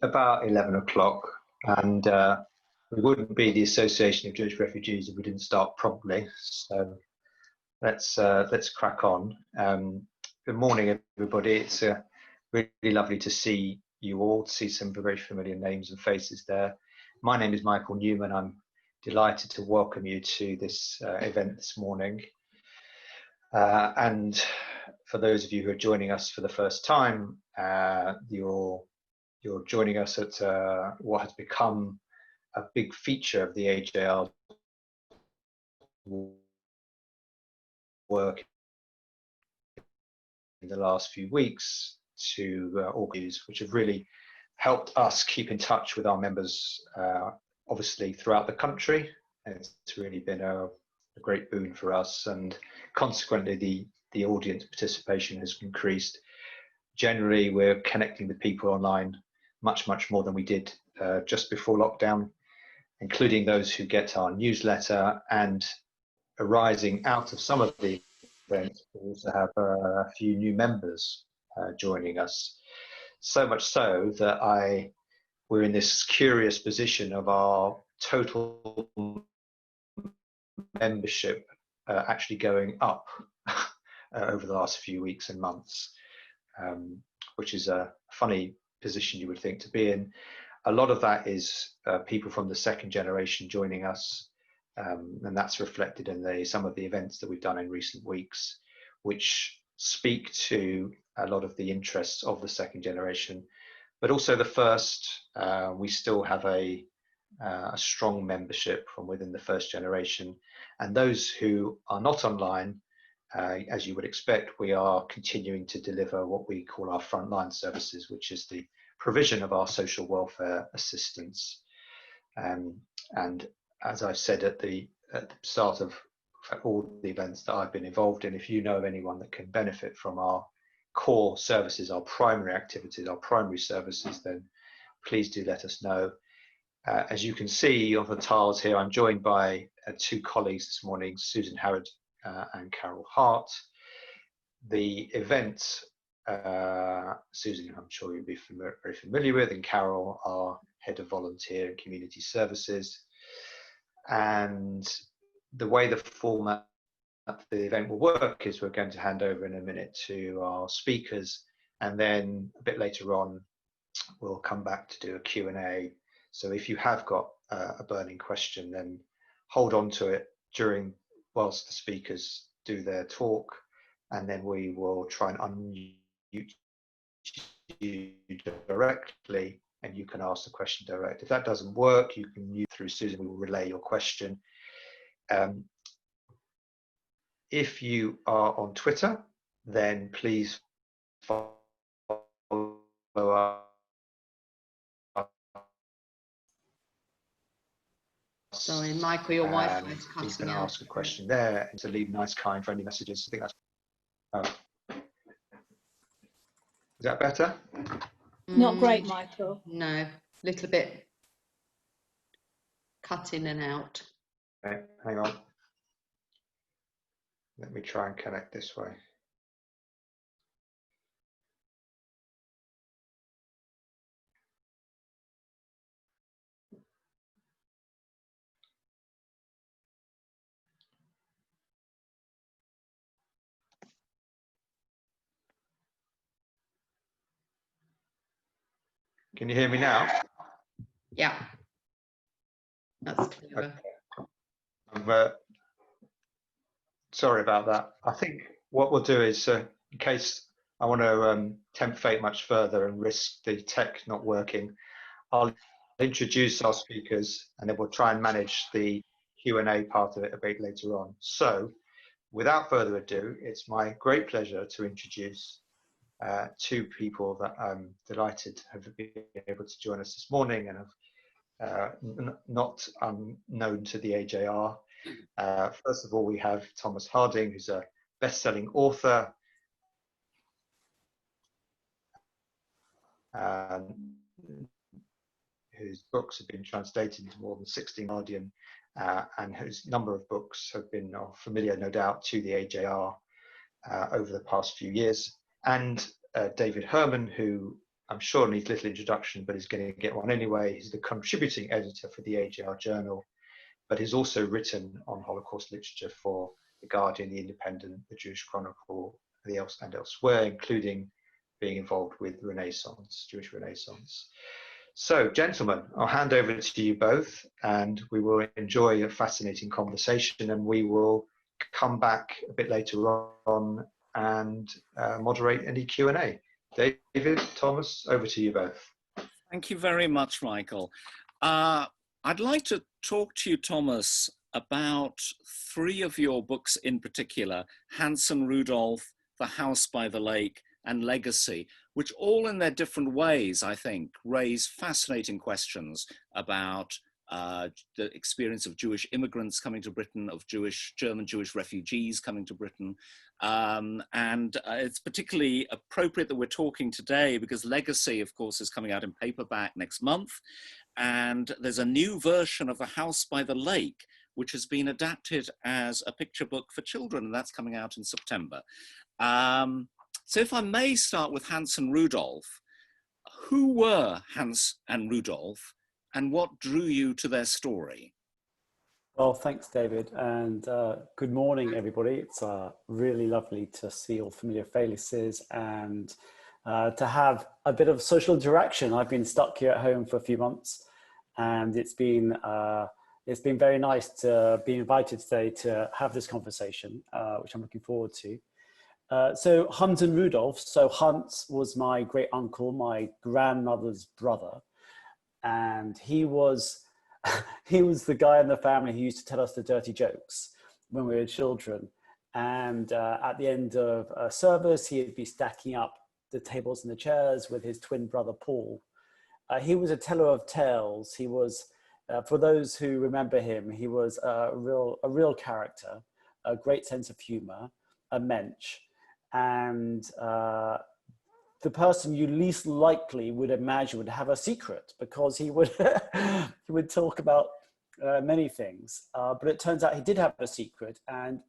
about 11 o'clock, and we wouldn't be the Association of Jewish Refugees if we didn't start promptly. So let's crack on. Good morning, everybody. It's really lovely to see you all, to see some very familiar names and faces there. My name is Michael Newman. I'm delighted to welcome you to this event this morning. And for those of you who are joining us for the first time, you're joining us at what has become a big feature of the AJR work in the last few weeks to organize, which have really helped us keep in touch with our members, obviously throughout the country. It's really been a great boon for us, and consequently the audience participation has increased. Generally, we're connecting with people online much more than we did just before lockdown, including those who get our newsletter, and arising out of some of the events, we also have a few new members joining us. So much so that we're in this curious position of our total membership actually going up over the last few weeks and months, which is a funny position you would think to be in. A lot of that is people from the second generation joining us, and that's reflected in some of the events that we've done in recent weeks, which speak to a lot of the interests of the second generation, but also the first. We still have a strong membership from within the first generation, and those who are not online, as you would expect, we are continuing to deliver what we call our frontline services, which is the provision of our social welfare assistance. And as I've said at the start of all the events that I've been involved in, if you know of anyone that can benefit from our core services, our primary activities, our primary services, then please do let us know. As you can see on the tiles here, I'm joined by two colleagues this morning, Susan Harrod and Carol Hart. The event, Susan, I'm sure you'll be very familiar with, and Carol, our Head of Volunteer and Community Services. And the way the format of the event will work is we're going to hand over in a minute to our speakers, and then a bit later on, we'll come back to do a Q&A. So if you have got a burning question, then hold on to it whilst the speakers do their talk, and then we will try and unmute you directly, and you can ask the question direct. If that doesn't work, you can mute through Susan. We will relay your question. If you are on Twitter, then please follow us. Sorry, Michael, your Wi-Fi is cutting out. You can ask a question there and to leave nice, kind, friendly messages. I think that's. Is that better? Not great, Michael. No, a little bit cut in and out. Okay, hang on. Let me try and connect this way. Can you hear me now? Yeah, that's clearer. Okay. Sorry about that. I think what we'll do is, in case I want to tempt fate much further and risk the tech not working, I'll introduce our speakers, and then we'll try and manage the Q&A part of it a bit later on. So, without further ado, it's my great pleasure to introduce two people that I'm delighted have been able to join us this morning and have not unknown to the AJR. First of all, we have Thomas Harding, who's a best-selling author, whose books have been translated into more than 16 Guardian, and whose number of books have been familiar, no doubt, to the AJR over the past few years. And David Herman, who I'm sure needs little introduction, but is going to get one anyway. He's the contributing editor for the AJR Journal, but he's also written on Holocaust literature for The Guardian, The Independent, The Jewish Chronicle, and elsewhere, including being involved with Renaissance, Jewish Renaissance. So, gentlemen, I'll hand over to you both, and we will enjoy a fascinating conversation, and we will come back a bit later on and moderate any Q&A. David, Thomas, over to you both. Thank you very much, Michael. I'd like to talk to you, Thomas, about 3 of your books in particular, Hans and Rudolf, The House by the Lake, and Legacy, which all in their different ways, I think, raise fascinating questions about the experience of Jewish immigrants coming to Britain, of German Jewish refugees coming to Britain. It's particularly appropriate that we're talking today because Legacy, of course, is coming out in paperback next month. And there's a new version of The House by the Lake, which has been adapted as a picture book for children, and that's coming out in September. So if I may start with Hans and Rudolf, who were Hans and Rudolf, and what drew you to their story? Well, thanks, David, and good morning, everybody. It's really lovely to see all familiar faces and to have a bit of social interaction. I've been stuck here at home for a few months, and it's been very nice to be invited today to have this conversation, which I'm looking forward to. So Hans and Rudolf. So Hans was my great uncle, my grandmother's brother, and he was the guy in the family who used to tell us the dirty jokes when we were children. And at the end of a service, he'd be stacking up the tables and the chairs with his twin brother Paul. He was a teller of tales. He was, for those who remember him, he was a real character, a great sense of humor, a mensch, and the person you least likely would imagine would have a secret, because he would he would talk about many things. But it turns out he did have a secret, and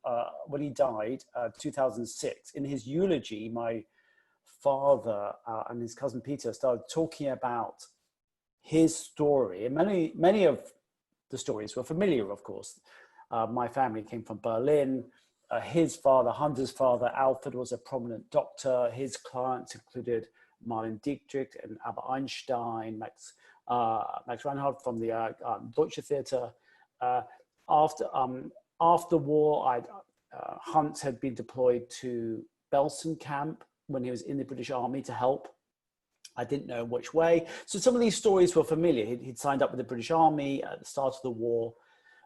when he died, 2006, in his eulogy, my father and his cousin Peter started talking about his story, and many of the stories were familiar, of course. My family came from Berlin. His father, Hans' father, Alfred, was a prominent doctor. His clients included Marlene Dietrich and Albert Einstein, Max Reinhardt from the Deutsche Theater. After war, Hans had been deployed to Belsen camp when he was in the British Army to help. I didn't know which way. So some of these stories were familiar. He'd signed up with the British Army at the start of the war.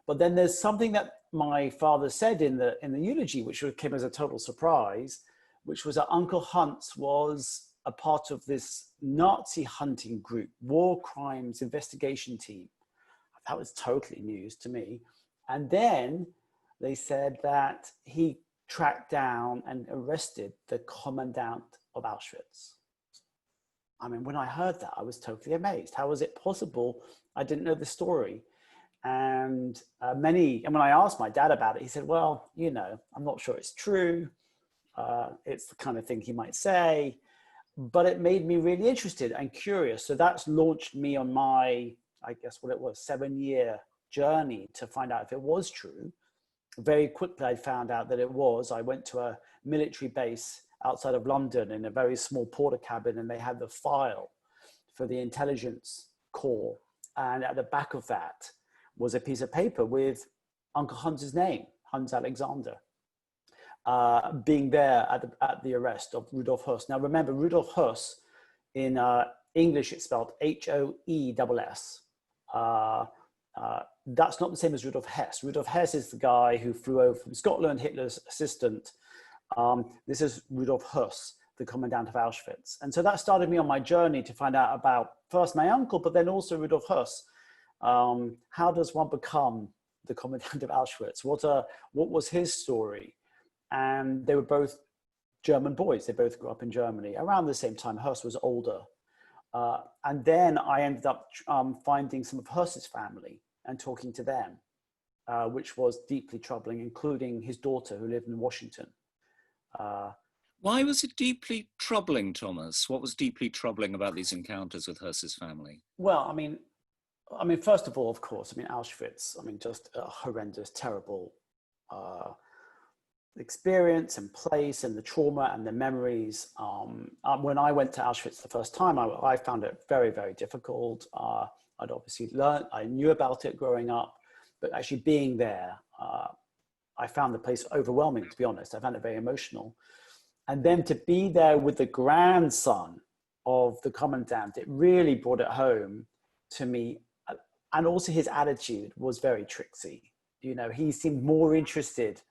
But then there's something that my father said in the eulogy, which came as a total surprise, which was that Uncle Hans was a part of this Nazi hunting group, war crimes investigation team. That was totally news to me. And then they said that he tracked down and arrested the commandant of Auschwitz. I mean, when I heard that, I was totally amazed. How was it possible? I didn't know the story. And when I asked my dad about it, he said, well, you know, I'm not sure it's true. It's the kind of thing he might say, but it made me really interested and curious. So that's launched me on my, I guess what it was, 7-year journey to find out if it was true. Very quickly, I found out that it was. I went to a military base outside of London in a very small porter cabin, and they had the file for the intelligence corps. And at the back of that was a piece of paper with Uncle Hans's name, Hans Alexander, being there at the arrest of Rudolf Höss. Now remember, Rudolf Höss, in English it's spelled H-O-E-S-S. That's not the same as Rudolf Hess. Rudolf Hess is the guy who flew over from Scotland, Hitler's assistant. This is Rudolf Höss, the commandant of Auschwitz. And so that started me on my journey to find out about first my uncle, but then also Rudolf Höss. How does one become the commandant of Auschwitz? What was his story? And they were both German boys. They both grew up in Germany around the same time. Höss was older. And then I ended up finding some of Höss's family and talking to them, which was deeply troubling, including his daughter who lived in Washington. Why was it deeply troubling, Thomas? What was deeply troubling about these encounters with Hers's family? Well, I mean, first of all, of course, I mean, Auschwitz, I mean, just a horrendous, terrible experience and place, and the trauma and the memories. When I went to Auschwitz the first time, I found it very, very difficult. I'd obviously learned, I knew about it growing up, but actually being there, I found the place overwhelming, to be honest. I found it very emotional. And then to be there with the grandson of the commandant, it really brought it home to me. And also his attitude was very tricksy. You know, he seemed more interested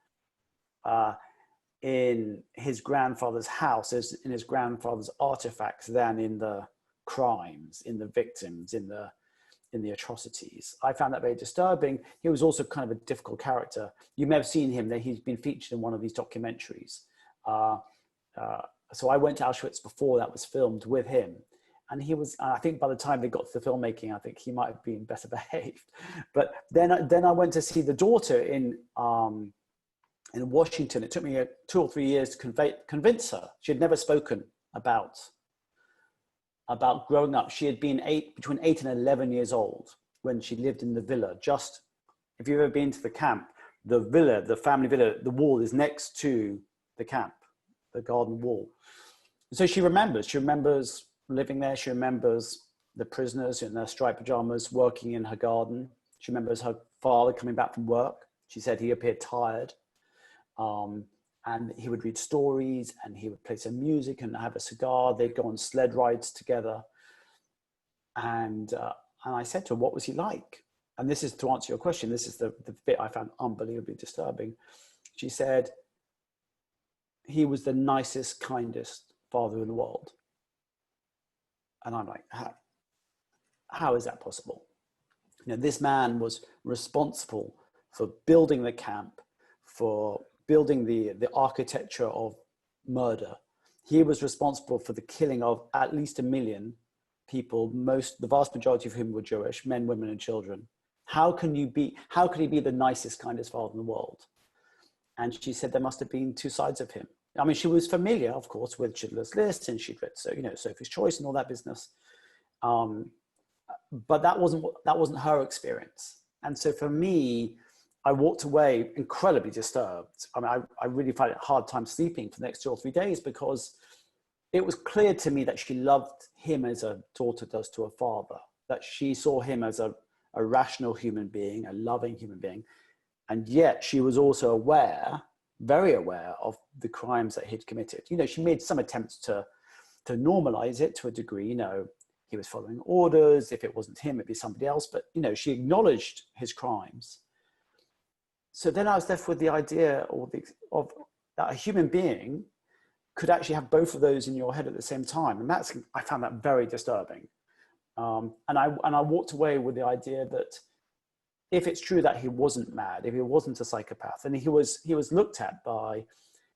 in his grandfather's house, in his grandfather's artifacts, than in the crimes, in the victims, in the atrocities. I found that very disturbing. He was also kind of a difficult character. You may have seen him, that he's been featured in one of these documentaries. So I went to Auschwitz before that was filmed with him. And he was, I think by the time they got to the filmmaking, I think he might have been better behaved. But then I went to see the daughter in Washington. It took me 2 or 3 years to convince her. She had never spoken about growing up. She had been between 8 and 11 years old when she lived in the villa. Just, if you've ever been to the camp, the villa, the family villa, the wall is next to the camp, the garden wall. So she remembers living there. She remembers the prisoners in their striped pajamas working in her garden. She remembers her father coming back from work. She said he appeared tired. And he would read stories, and he would play some music and have a cigar. They'd go on sled rides together. And I said to her, what was he like? And this is, to answer your question, this is the bit I found unbelievably disturbing. She said, he was the nicest, kindest father in the world. And I'm like, how is that possible? You know, this man was responsible for building the camp, for building the architecture of murder. He was responsible for the killing of at least 1 million people, the vast majority of whom were Jewish, men, women, and children. How could he be the nicest, kindest father in the world? And she said there must have been 2 sides of him. I mean, she was familiar, of course, with Schindler's List, and she'd read, Sophie's Choice and all that business. But that wasn't her experience. And so for me, I walked away incredibly disturbed. I mean, I really found it a hard time sleeping for the next 2 or 3 days, because it was clear to me that she loved him as a daughter does to a father, that she saw him as a rational human being, a loving human being. And yet she was also aware, very aware, of the crimes that he'd committed. You know, she made some attempts to normalize it to a degree. You know, he was following orders. If it wasn't him, it'd be somebody else. But, you know, she acknowledged his crimes. So then I was left with the idea of that a human being could actually have both of those in your head at the same time. And I found that very disturbing. And I walked away with the idea that if it's true that he wasn't mad, if he wasn't a psychopath, and he was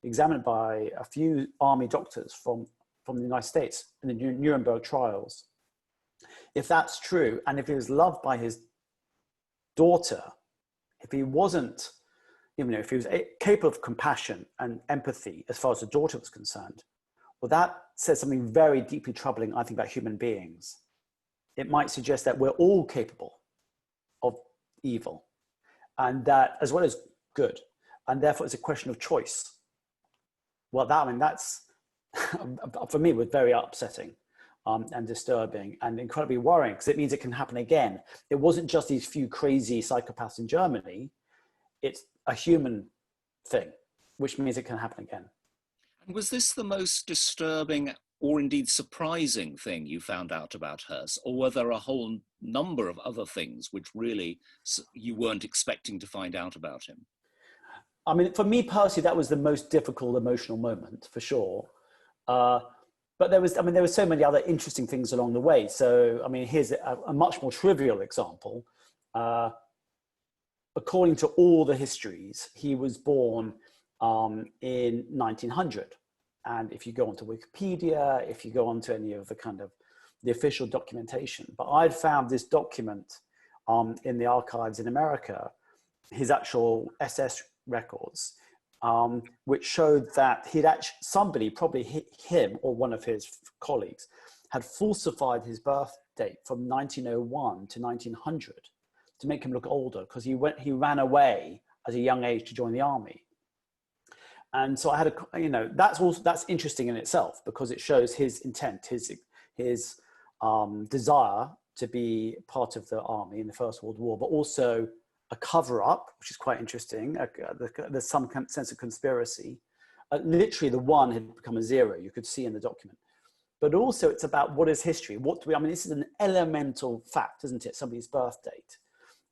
examined by a few army doctors from the United States in the Nuremberg trials, if that's true, and if he was loved by his daughter, if he wasn't, if he was capable of compassion and empathy as far as the daughter was concerned, well, that says something very deeply troubling, I think, about human beings. It might suggest that we're all capable of evil, and that as well as good, and therefore it's a question of choice. Well, that's for me was very upsetting and disturbing and incredibly worrying, because it means it can happen again. It wasn't just these few crazy psychopaths in Germany, it's a human thing, which means it can happen again. And was this the most disturbing or indeed surprising thing you found out about Herse, or were there a whole number of other things which really you weren't expecting to find out about him? I mean, for me personally, that was the most difficult emotional moment, for sure. But there were so many other interesting things along the way. So, I mean, here's a much more trivial example. According to all the histories, he was born in 1900. And if you go onto Wikipedia, if you go onto any of the official documentation, but I'd found this document in the archives in America, his actual SS records, which showed that he'd actually, somebody, probably him or one of his colleagues, had falsified his birth date from 1901 to 1900 to make him look older, because he ran away at a young age to join the army. And so I had that's interesting in itself, because it shows his intent, his desire to be part of the army in the First World War, but also a cover-up, which is quite interesting. There's some sense of conspiracy. Literally, the 1 had become a 0, you could see in the document. But also, it's about what is history? This is an elemental fact, isn't it? Somebody's birth date.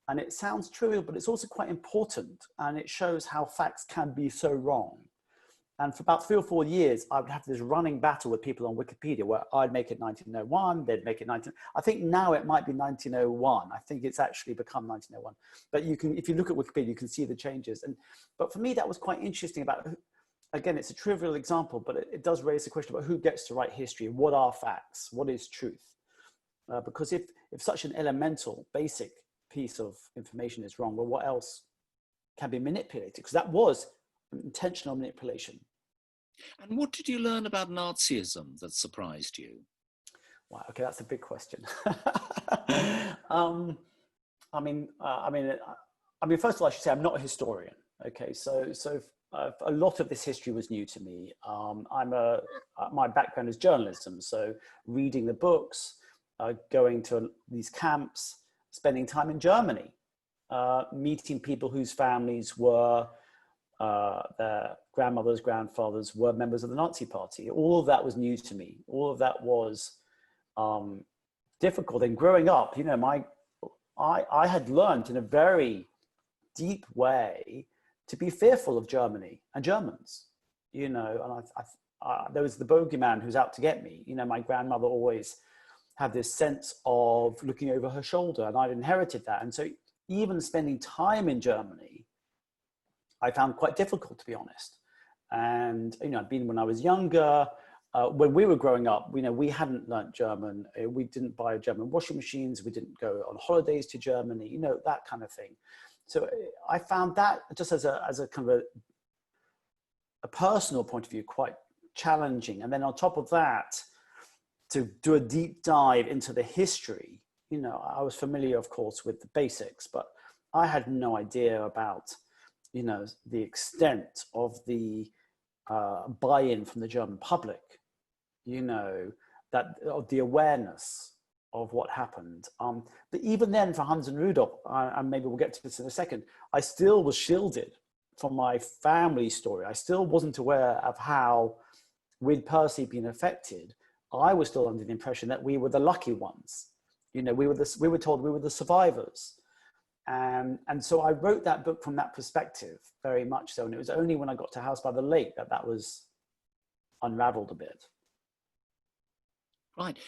And it sounds trivial, but it's also quite important. And it shows how facts can be so wrong. And for about 3 or 4 years, I would have this running battle with people on Wikipedia where I'd make it 1901, they'd make it I think now it might be 1901. I think it's actually become 1901. But if you look at Wikipedia, you can see the changes. But for me, that was quite interesting about, again, it's a trivial example, but it does raise the question about who gets to write history. What are facts? What is truth? Because if such an elemental, basic piece of information is wrong, well, what else can be manipulated? Because that was intentional manipulation. And what did you learn about Nazism that surprised you? Wow, okay, that's a big question. First of all, I should say I'm not a historian. Okay, so a lot of this history was new to me. My background is journalism, so reading the books, going to these camps, spending time in Germany, meeting people whose families were, their grandmothers, grandfathers were members of the Nazi Party. All of that was new to me. All of that was difficult. And growing up, I had learned in a very deep way to be fearful of Germany and Germans, and there was the bogeyman who's out to get me. My grandmother always had this sense of looking over her shoulder, and I'd inherited that. And so even spending time in Germany, I found quite difficult, to be honest. And, I'd been when I was younger. When we were growing up, we hadn't learnt German. We didn't buy German washing machines. We didn't go on holidays to Germany, that kind of thing. So I found that just as a kind of a personal point of view, quite challenging. And then on top of that, to do a deep dive into the history, I was familiar, of course, with the basics, but I had no idea about, the extent of the buy-in from the German public, of the awareness of what happened. But even then, for Hans and Rudolf, and maybe we'll get to this in a second, I still was shielded from my family story. I still wasn't aware of how we'd personally been affected. I was still under the impression that we were the lucky ones. We were told we were the survivors. And so I wrote that book from that perspective, very much so. And it was only when I got to House by the Lake that was unraveled a bit. Right.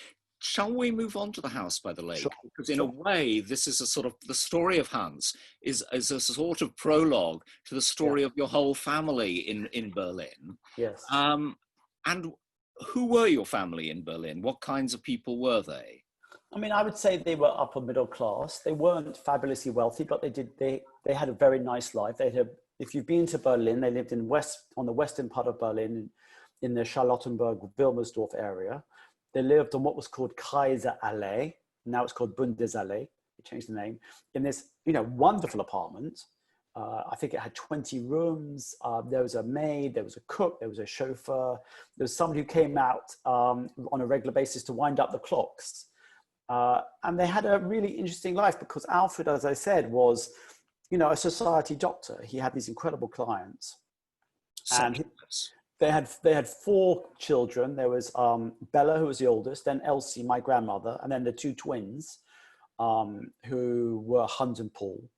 Shall we move on to the House by the Lake? Sure. Because in a way, this is a sort of, the story of Hans is a sort of prologue to the story of your whole family in Berlin. Yes. And who were your family in Berlin? What kinds of people were they? I would say they were upper middle class. They weren't fabulously wealthy, but they had a very nice life. If you've been to Berlin, they lived on the western part of Berlin, in the Charlottenburg-Wilmersdorf area. They lived on what was called Kaiserallee. Now it's called Bundesallee. They changed the name. In this, wonderful apartment. I think it had 20 rooms. There was a maid, there was a cook, there was a chauffeur. There was somebody who came out on a regular basis to wind up the clocks. And they had a really interesting life because Alfred, as I said, was, a society doctor. He had these incredible clients. And they had 4 children. There was Bella, who was the oldest, then Elsie, my grandmother, and then the 2 twins, who were Hans and Paul.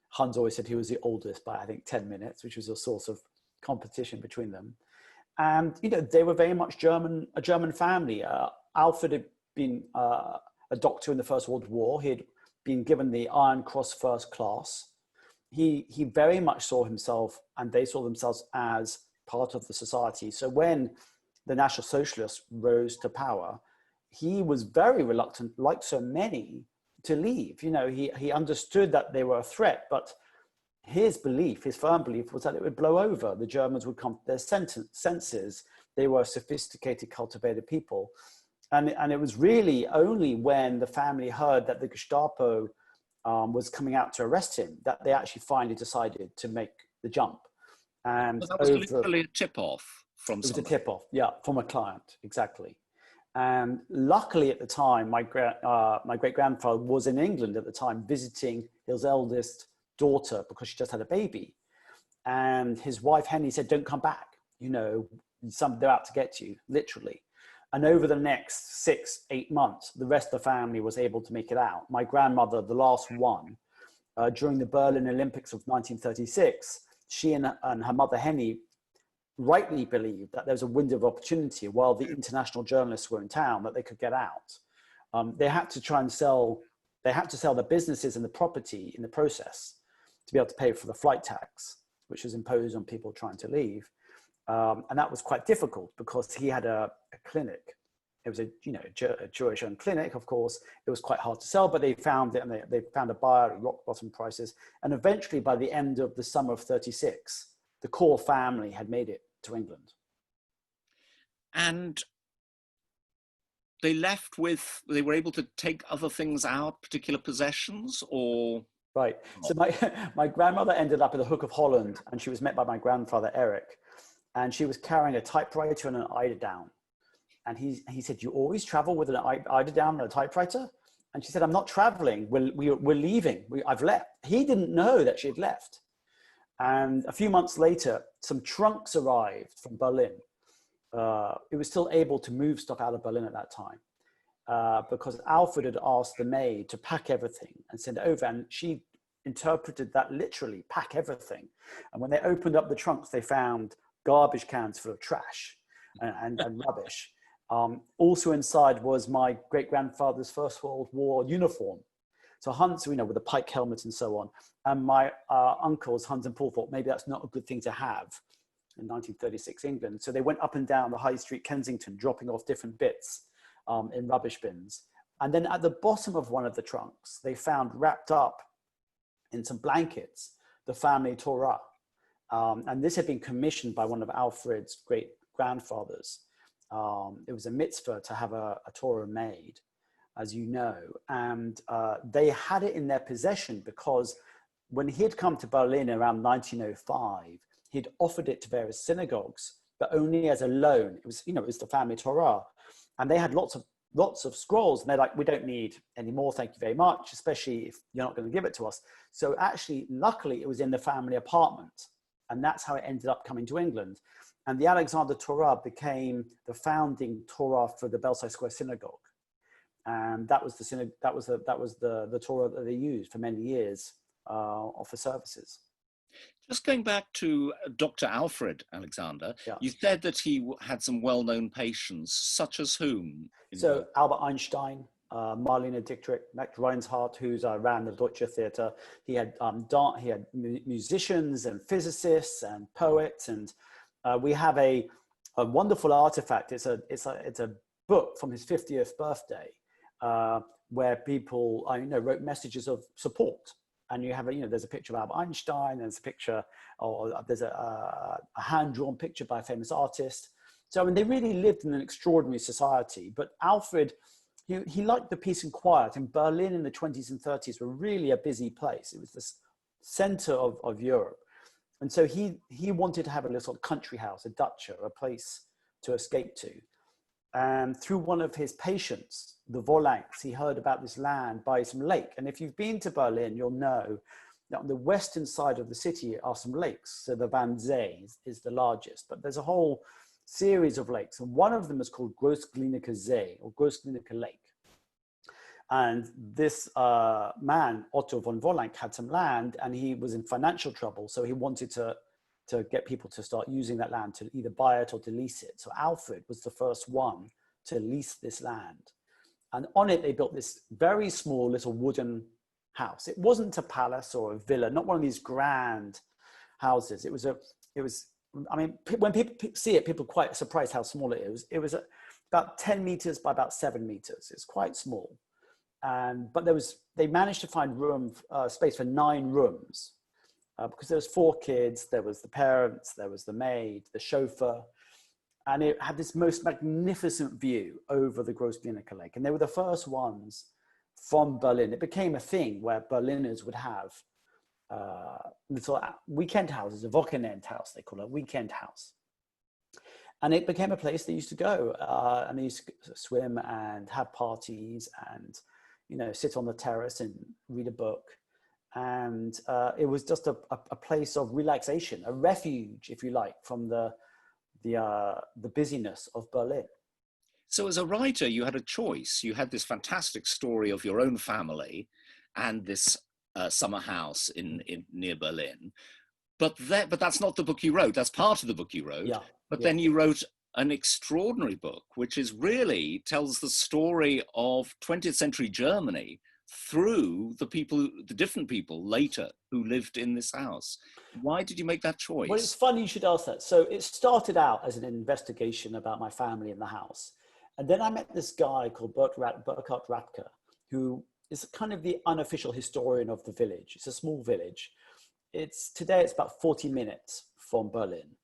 Hans always said he was the oldest by, I think, 10 minutes, which was a source of competition between them. And, they were very much a German family. Alfred had been a doctor in the First World War. He had been given the Iron Cross First Class. He very much saw himself, and they saw themselves as part of the society. So when the National Socialists rose to power, he was very reluctant, like so many, to leave. He understood that they were a threat, but his belief, his firm belief, was that it would blow over. The Germans would come to their senses. They were sophisticated, cultivated people. And it was really only when the family heard that the Gestapo was coming out to arrest him that they actually finally decided to make the jump. And Well, that was literally a tip-off from it was somebody. a tip-off, yeah, from a client, exactly. And luckily at the time, my great-grandfather was in England at the time visiting his eldest daughter because she just had a baby. And his wife, Henny, said, don't come back. You know, they're out to get you, literally. And over the next 6-8 months, the rest of the family was able to make it out. My grandmother, the last one, during the Berlin Olympics of 1936, she and her mother, Henny, rightly believed that there was a window of opportunity while the international journalists were in town that they could get out. They had to try and sell their businesses and the property in the process to be able to pay for the flight tax, which was imposed on people trying to leave. And that was quite difficult because he had a clinic. It was a Jewish-owned clinic, of course. It was quite hard to sell, but they found it, and they found a buyer at rock bottom prices. And eventually, by the end of the summer of 36, the core family had made it to England. And they were able to take other things out, particular possessions, or? Right. So my grandmother ended up at the Hook of Holland, and she was met by my grandfather, Eric. And she was carrying a typewriter and an eiderdown. And he said, you always travel with an eiderdown and a typewriter? And she said, I'm not traveling, we're leaving, I've left. He didn't know that she had left. And a few months later, some trunks arrived from Berlin. It was still able to move stuff out of Berlin at that time because Alfred had asked the maid to pack everything and send it over. And she interpreted that literally, pack everything. And when they opened up the trunks, they found garbage cans full of trash and rubbish. Also inside was my great-grandfather's First World War uniform. So Hans, with the pike helmet and so on. And my uncles, Hans and Paul, thought maybe that's not a good thing to have in 1936 England. So they went up and down the High Street, Kensington, dropping off different bits in rubbish bins. And then at the bottom of one of the trunks, they found wrapped up in some blankets, the family Torah. And this had been commissioned by one of Alfred's great-grandfathers. It was a mitzvah to have a Torah made, as you know, and they had it in their possession because when he had come to Berlin around 1905, he'd offered it to various synagogues, but only as a loan. It was, it was the family Torah, and they had lots of scrolls, and they're like, we don't need any more, thank you very much, especially if you're not going to give it to us. So actually, luckily, it was in the family apartment, and that's how it ended up coming to England. And the Alexander Torah became the founding Torah for the Belsize Square Synagogue. And that was the Torah that they used for many years for services. Just going back to Dr. Alfred Alexander, yeah. You said that he had some well-known patients, such as whom? So Albert Einstein, Marlene Dietrich, Max Reinhardt, who's ran the Deutsche Theater. He had musicians and physicists and poets, and we have a wonderful artifact. It's a book from his 50th birthday where people wrote messages of support. And you have there's a picture of Albert Einstein, there's a picture, or there's a hand-drawn picture by a famous artist. So I mean, they really lived in an extraordinary society. But Alfred, he liked the peace and quiet. And Berlin in the 20s and 30s were really a busy place. It was the center of Europe. And so he wanted to have a little country house, a dacha, a place to escape to. And through one of his patients, the Vollanks, he heard about this land by some lake. And if you've been to Berlin, you'll know that on the western side of the city are some lakes. So the Wannsee is the largest, but there's a whole series of lakes. And one of them is called Großglienicke See, or Großglienicke Lake. And this man, Otto von Vollank, had some land and he was in financial trouble. So he wanted to get people to start using that land to either buy it or to lease it. So Alfred was the first one to lease this land. And on it, they built this very small little wooden house. It wasn't a palace or a villa, not one of these grand houses. It was, I mean, when people see it, people are quite surprised how small it is. It was about 10 meters by about 7 meters. It's quite small. But they managed to find space for 9 rooms. because there was 4 kids. There was the parents, there was the maid, the chauffeur, and it had this most magnificent view over the Großblinaker Lake. And they were the first ones from Berlin. It became a thing where Berliners would have little weekend houses, a Wochenend house, they call it, a weekend house. And it became a place they used to go, and they used to swim and have parties and, you know, sit on the terrace and read a book. And it was just a place of relaxation, a refuge, if you like, from the busyness of Berlin. So as a writer, you had a choice. You had this fantastic story of your own family and this summer house in near Berlin. But that's not the book you wrote. That's part of the book you wrote. Yeah, but then you wrote an extraordinary book, which is really tells the story of 20th century Germany through the different people later who lived in this house. Why did you make that choice? Well, it's funny you should ask that. So it started out as an investigation about my family in the house. And then I met this guy called Burkhard Radke, who is kind of the unofficial historian of the village. It's a small village. Today it's about 40 minutes from Berlin.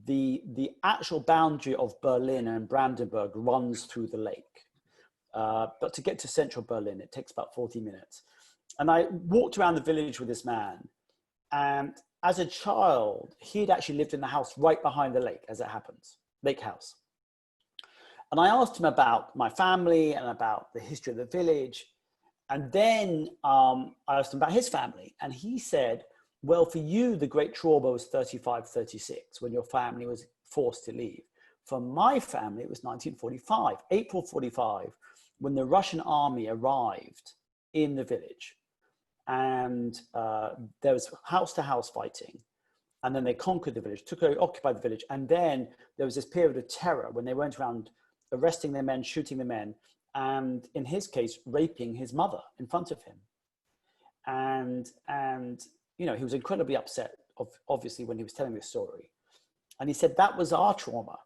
The actual boundary of Berlin and Brandenburg runs through the lake. But to get to central Berlin, it takes about 40 minutes. And I walked around the village with this man. And as a child, he'd actually lived in the house right behind the lake, as it happens, lake house. And I asked him about my family and about the history of the village. And then I asked him about his family. And he said, well, for you, the great trauma was 35, 36, when your family was forced to leave. For my family, it was 1945, April 45, when the Russian army arrived in the village. And there was house-to-house fighting. And then they conquered the village, occupied the village. And then there was this period of terror when they went around arresting their men, shooting the men, and in his case, raping his mother in front of him. And you know, he was incredibly upset, obviously, when he was telling this story. And he said, that was our trauma.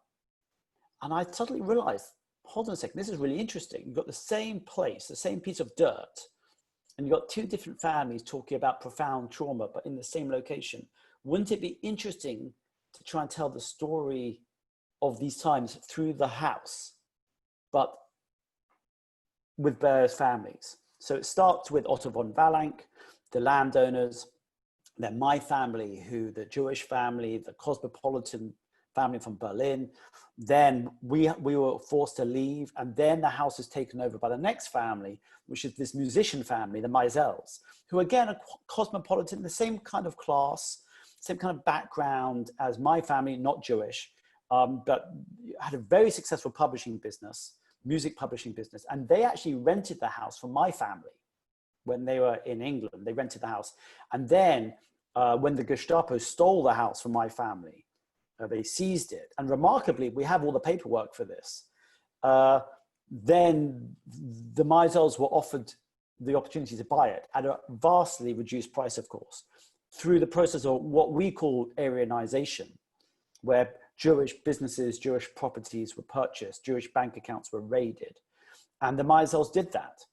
And I suddenly realized, hold on a second, this is really interesting. You've got the same place, the same piece of dirt, and you've got 2 different families talking about profound trauma, but in the same location. Wouldn't it be interesting to try and tell the story of these times through the house, but with various families? So it starts with Otto von Valank, the landowners, then my family, the Jewish family, the cosmopolitan family from Berlin. Then we were forced to leave, and then the house is taken over by the next family, which is this musician family, the Meisels, who again are cosmopolitan, the same kind of class, same kind of background as my family, not Jewish, but had a very successful publishing business, music publishing business. And they actually rented the house from my family. When they were in England, they rented the house. And then when the Gestapo stole the house from my family, they seized it. And remarkably, we have all the paperwork for this. Then the Meisels were offered the opportunity to buy it at a vastly reduced price, of course, through the process of what we call Aryanization, where Jewish businesses, Jewish properties were purchased, Jewish bank accounts were raided. And the Meisels did that.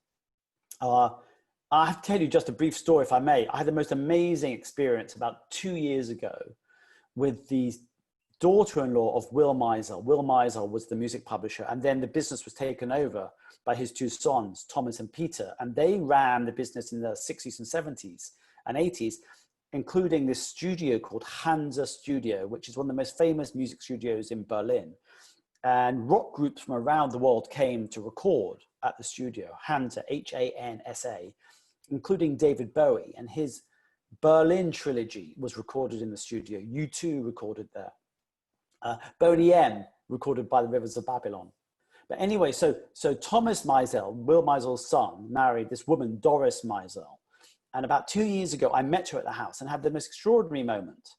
I have to tell you just a brief story, if I may. I had the most amazing experience about 2 years ago with the daughter-in-law of Will Meisel. Will Meisel was the music publisher, and then the business was taken over by his 2 sons, Thomas and Peter, and they ran the business in the 60s and 70s and 80s, including this studio called Hansa Studio, which is one of the most famous music studios in Berlin. And rock groups from around the world came to record at the studio, Hansa, Hansa, including David Bowie, and his Berlin trilogy was recorded in the studio. U2 recorded there. Boney M recorded by the Rivers of Babylon. But anyway, so Thomas Meisel, Will Meisel's son, married this woman, Doris Meisel. And about 2 years ago, I met her at the house and had the most extraordinary moment.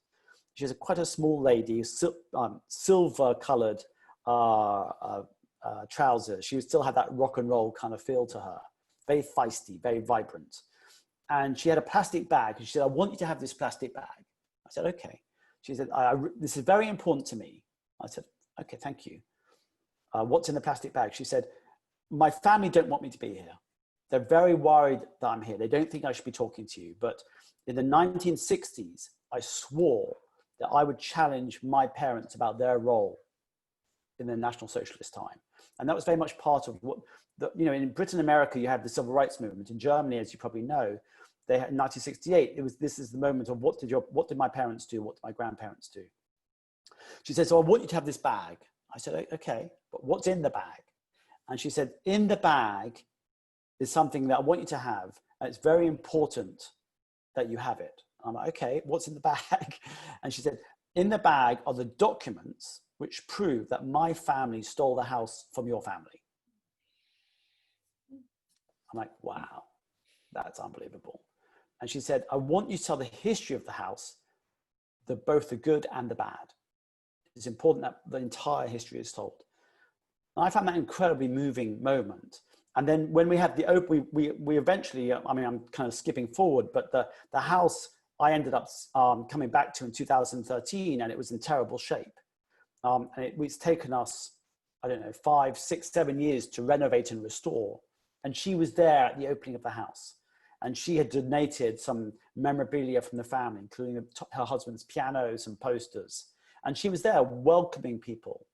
She's quite a small lady, silver-colored trousers. She still had that rock and roll kind of feel to her. Very feisty, very vibrant. And she had a plastic bag. And she said, I want you to have this plastic bag. I said, okay. She said, this is very important to me. I said, okay, thank you. What's in the plastic bag? She said, my family don't want me to be here. They're very worried that I'm here. They don't think I should be talking to you. But in the 1960s, I swore that I would challenge my parents about their role in the National Socialist time. And that was very much part of what, in Britain and America, you have the civil rights movement. In Germany, as you probably know, they had, in 1968, this is the moment of what did my parents do? What did my grandparents do? She said, so I want you to have this bag. I said, okay, but what's in the bag? And she said, in the bag is something that I want you to have. And it's very important that you have it. I'm like, okay, what's in the bag? And she said, in the bag are the documents which prove that my family stole the house from your family. I'm like, wow, that's unbelievable. And she said, I want you to tell the history of the house, both the good and the bad. It's important that the entire history is told. And I found that an incredibly moving moment. And then when we had the open, we eventually, I mean, I'm kind of skipping forward, but the house I ended up coming back to in 2013, and it was in terrible shape. And it's taken us, I don't know, 5, 6, 7 years to renovate and restore. And she was there at the opening of the house. And she had donated some memorabilia from the family, including her husband's pianos and posters. And she was there welcoming people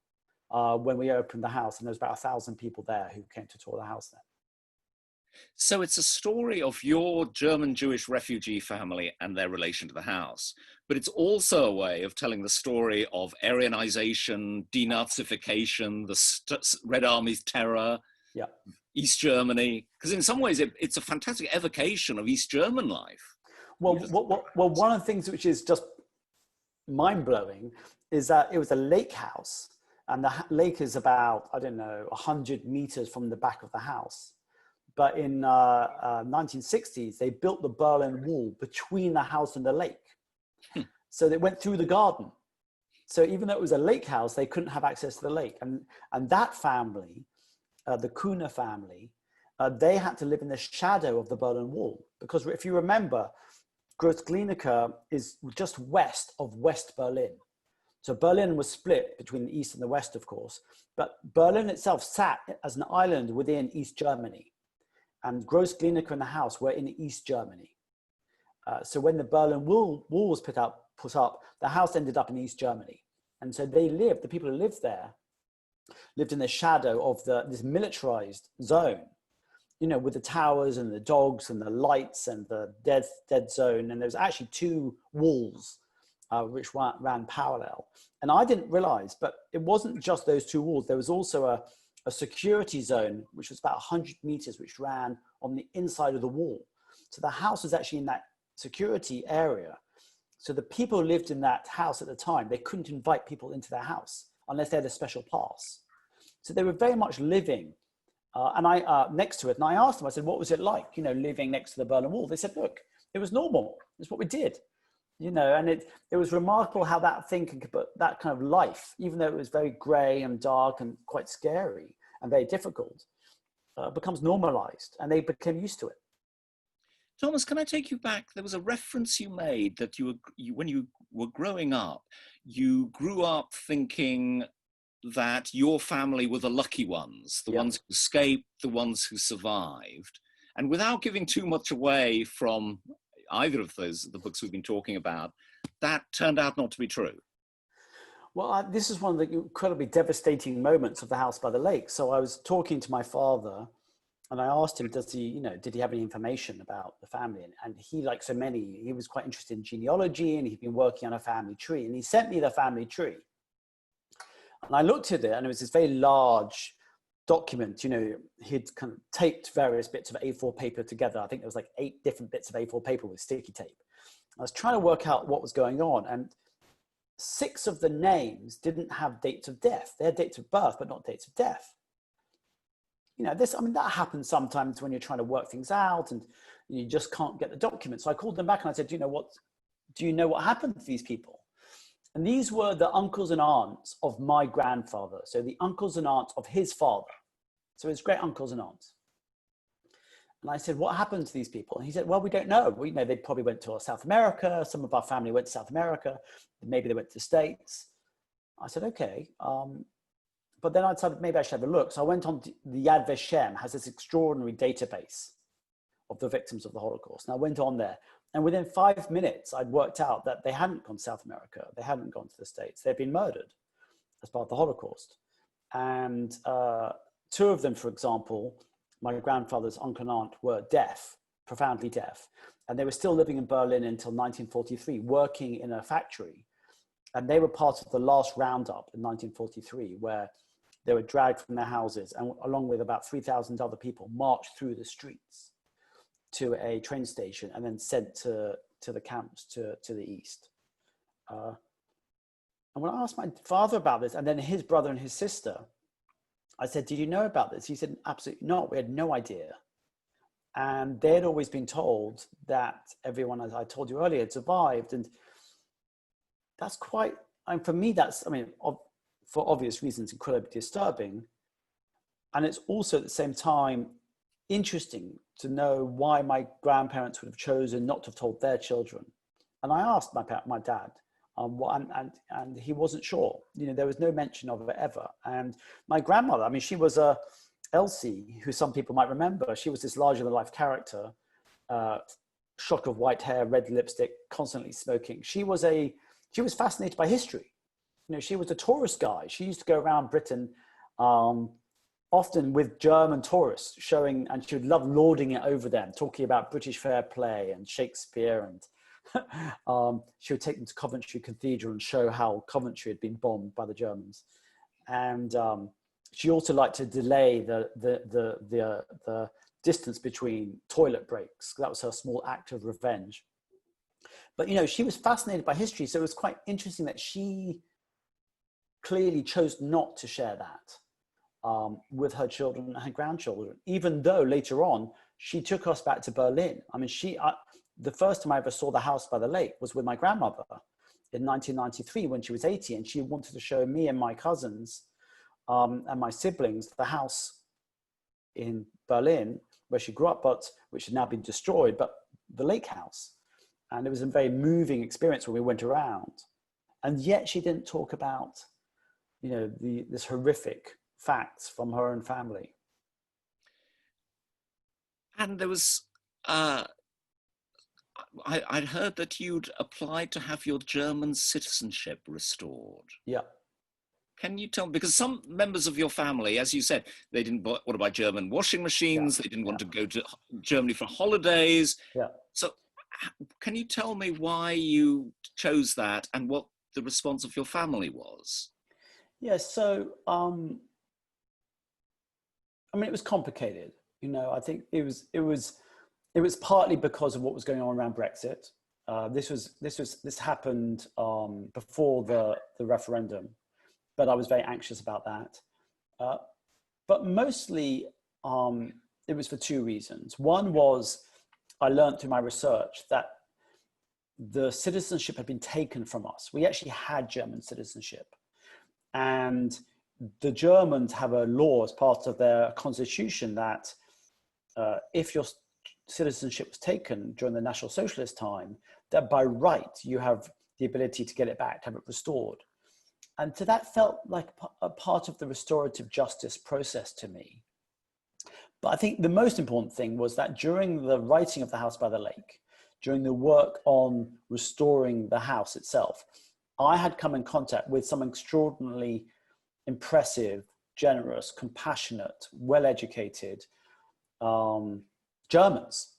when we opened the house. And there was about 1,000 people there who came to tour the house then. So it's a story of your German Jewish refugee family and their relation to the house. But it's also a way of telling the story of Aryanization, denazification, the Red Army's terror, yeah, East Germany. Because in some ways, it's a fantastic evocation of East German life. Well, one of the things which is just mind-blowing is that it was a lake house. And the lake is about, I don't know, 100 meters from the back of the house. But in 1960s, they built the Berlin Wall between the house and the lake. So they went through the garden. So even though it was a lake house, they couldn't have access to the lake. And that family, the Kuhner family, they had to live in the shadow of the Berlin Wall. Because if you remember, Groß-Glienicke is just west of West Berlin. So Berlin was split between the east and the west, of course. But Berlin itself sat as an island within East Germany. And Groß-Glienicke and the house were in East Germany. So when the Berlin Wall was put up, the house ended up in East Germany. And so the people who lived there, lived in the shadow of this militarized zone, with the towers and the dogs and the lights and the dead zone. And there was actually 2 walls which ran parallel. And I didn't realize, but it wasn't just those 2 walls. There was also a security zone, which was about 100 meters, which ran on the inside of the wall. So the house was actually in that security area. So the people who lived in that house at the time, they couldn't invite people into their house unless they had a special pass. So they were very much living next to it. And I asked them, I said, what was it like, living next to the Berlin Wall? They said, look, it was normal. It's what we did. And it was remarkable how that kind of life, even though it was very gray and dark and quite scary and very difficult, becomes normalized, and they became used to it. Thomas, can I take you back? There was a reference you made that when you were growing up, you grew up thinking that your family were the lucky ones, the ones who escaped, the ones who survived. And without giving too much away from either of the books we've been talking about, that turned out not to be true. Well, this is one of the incredibly devastating moments of the house by the lake. So I was talking to my father, and I asked him, did he have any information about the family? And he, like so many, he was quite interested in genealogy, and he'd been working on a family tree, and he sent me the family tree. And I looked at it, and it was this very large document. He'd kind of taped various bits of A4 paper together. I think there was like 8 different bits of A4 paper with sticky tape. I was trying to work out what was going on, and 6 of the names didn't have dates of death. They had dates of birth, but not dates of death. That happens sometimes when you're trying to work things out and you just can't get the documents. So I called them back and I said, do you know what happened to these people? And these were the uncles and aunts of my grandfather. So the uncles and aunts of his father. So his great uncles and aunts. And I said, what happened to these people? And he said, well, we don't know. They probably went to South America. Some of our family went to South America. Maybe they went to the States. I said, okay. But then I decided maybe I should have a look. So I went on to the Yad Vashem, has this extraordinary database of the victims of the Holocaust. And I went on there. And within 5 minutes, I'd worked out that they hadn't gone to South America. They hadn't gone to the States. They'd been murdered as part of the Holocaust. And two of them, for example, my grandfather's uncle and aunt were deaf, profoundly deaf. And they were still living in Berlin until 1943, working in a factory. And they were part of the last roundup in 1943, where they were dragged from their houses and along with about 3,000 other people marched through the streets to a train station and then sent to the camps to the east. And when I asked my father about this, and then his brother and his sister, I said, did you know about this? He said, absolutely not. We had no idea. And they had always been told that everyone, as I told you earlier, had survived. And that's quite, and for me, that's, I mean, for obvious reasons, incredibly disturbing. And it's also at the same time interesting to know why my grandparents would have chosen not to have told their children. And I asked my dad, and he wasn't sure. You know, there was no mention of it ever. And my grandmother, I mean, she was Elsie, who some people might remember. She was this larger-than-life character, shock of white hair, red lipstick, constantly smoking. She was fascinated by history. You know, she was a tourist guide. She used to go around Britain, often with German tourists, showing, and she would love lording it over them, talking about British fair play and Shakespeare, and she would take them to Coventry Cathedral and show how Coventry had been bombed by the Germans. And she also liked to delay the distance between toilet breaks. That was her small act of revenge. But, you know, she was fascinated by history. So it was quite interesting that she clearly chose not to share that with her children and her grandchildren, even though later on she took us back to Berlin. I mean, the first time I ever saw the house by the lake was with my grandmother in 1993 when she was 80, and she wanted to show me and my cousins and my siblings the house in Berlin where she grew up, but which had now been destroyed, but the lake house. And it was a very moving experience when we went around. And yet she didn't talk about, you know, this horrific facts from her own family. And there was, I'd heard that you'd applied to have your German citizenship restored. Yeah. Can you tell me, because some members of your family, as you said, they didn't want to buy German washing machines, they didn't want to go to Germany for holidays. Yeah. So can you tell me why you chose that and what the response of your family was? Yes, so, I mean, it was complicated. You know, I think it was partly because of what was going on around Brexit. This happened before the referendum, but I was very anxious about that. But mostly, it was for two reasons. One was I learned through my research that the citizenship had been taken from us. We actually had German citizenship. And the Germans have a law as part of their constitution that if your citizenship was taken during the National Socialist time, that by right, you have the ability to get it back, to have it restored. And so that felt like a part of the restorative justice process to me. But I think the most important thing was that during the writing of The House by the Lake, during the work on restoring the house itself, I had come in contact with some extraordinarily impressive, generous, compassionate, well-educated Germans.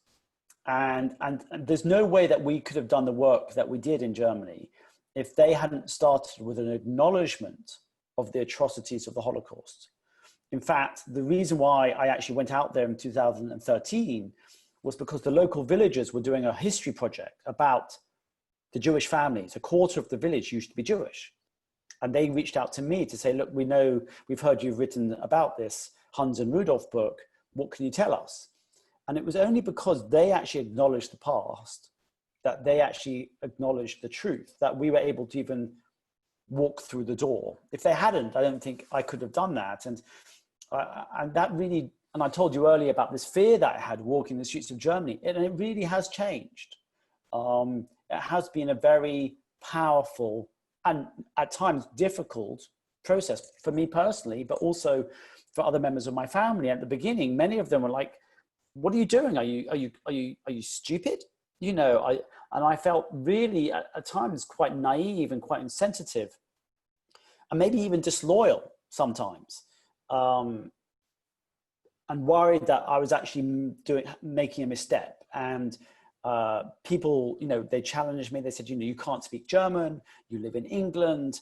And there's no way that we could have done the work that we did in Germany if they hadn't started with an acknowledgement of the atrocities of the Holocaust. In fact, the reason why I actually went out there in 2013 was because the local villagers were doing a history project about the Jewish families. A quarter of the village used to be Jewish. And they reached out to me to say, look, we know, we've heard you've written about this Hans and Rudolf book. What can you tell us? And it was only because they actually acknowledged the past, that they actually acknowledged the truth, that we were able to even walk through the door. If they hadn't, I don't think I could have done that. And that really, and I told you earlier about this fear that I had walking the streets of Germany, and it really has changed. It has been a very powerful and at times difficult process for me personally, but also for other members of my family. At the beginning, many of them were like, "What are you doing? Are you stupid? you know, I felt really at times quite naive and quite insensitive, and maybe even disloyal sometimes, and worried that I was actually making a misstep. And people, you know, they challenged me. They said, you know, you can't speak German. You live in England.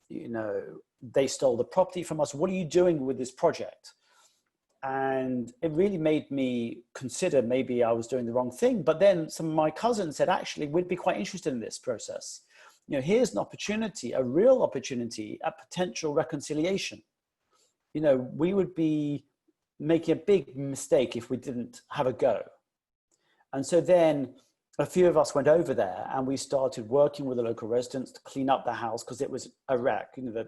You know, they stole the property from us. What are you doing with this project? And it really made me consider maybe I was doing the wrong thing. But then some of my cousins said, actually, we'd be quite interested in this process. You know, here's an opportunity, a real opportunity at potential reconciliation. You know, we would be making a big mistake if we didn't have a go. And so then a few of us went over there and we started working with the local residents to clean up the house because it was a wreck. You know,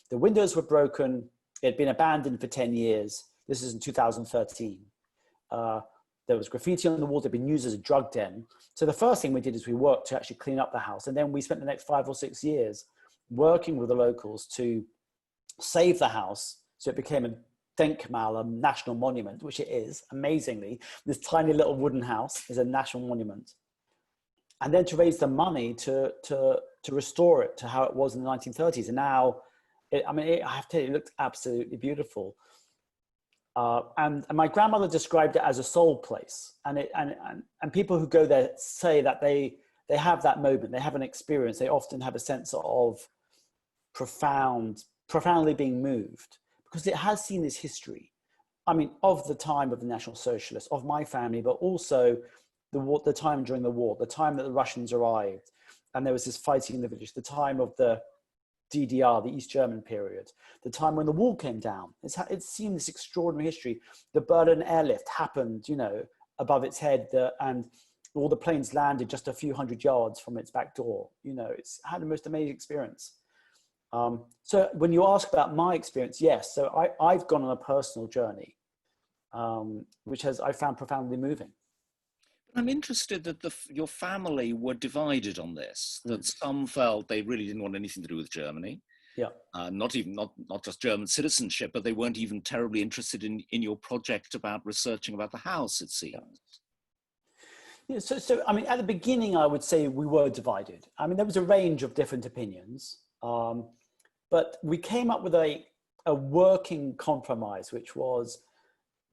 the windows were broken. It had been abandoned for 10 years. This is in 2013. There was graffiti on the wall that had been used as a drug den. So the first thing we did is we worked to actually clean up the house. And then we spent the next 5 or 6 years working with the locals to save the house. So it became a Denkmal, a national monument, which it is, amazingly. This tiny little wooden house is a national monument. And then to raise the money to restore it to how it was in the 1930s. And now, I have to tell you, it looked absolutely beautiful. And my grandmother described it as a soul place. And people who go there say that they have that moment, they have an experience, they often have a sense of profoundly being moved, because it has seen this history. I mean, of the time of the National Socialists, of my family, but also the time during the war, the time that the Russians arrived, and there was this fighting in the village, the time of the DDR, the East German period, the time when the wall came down. It's seen this extraordinary history. The Berlin airlift happened, you know, above its head, and all the planes landed just a few hundred yards from its back door. You know, it's had the most amazing experience. So when you ask about my experience, yes. So I've gone on a personal journey, which I found profoundly moving. I'm interested that your family were divided on this, that some felt they really didn't want anything to do with Germany. Yeah. Not just German citizenship, but they weren't even terribly interested in your project about researching about the house, it seems. Yeah, so I mean, at the beginning, I would say we were divided. I mean, there was a range of different opinions, but we came up with a working compromise, which was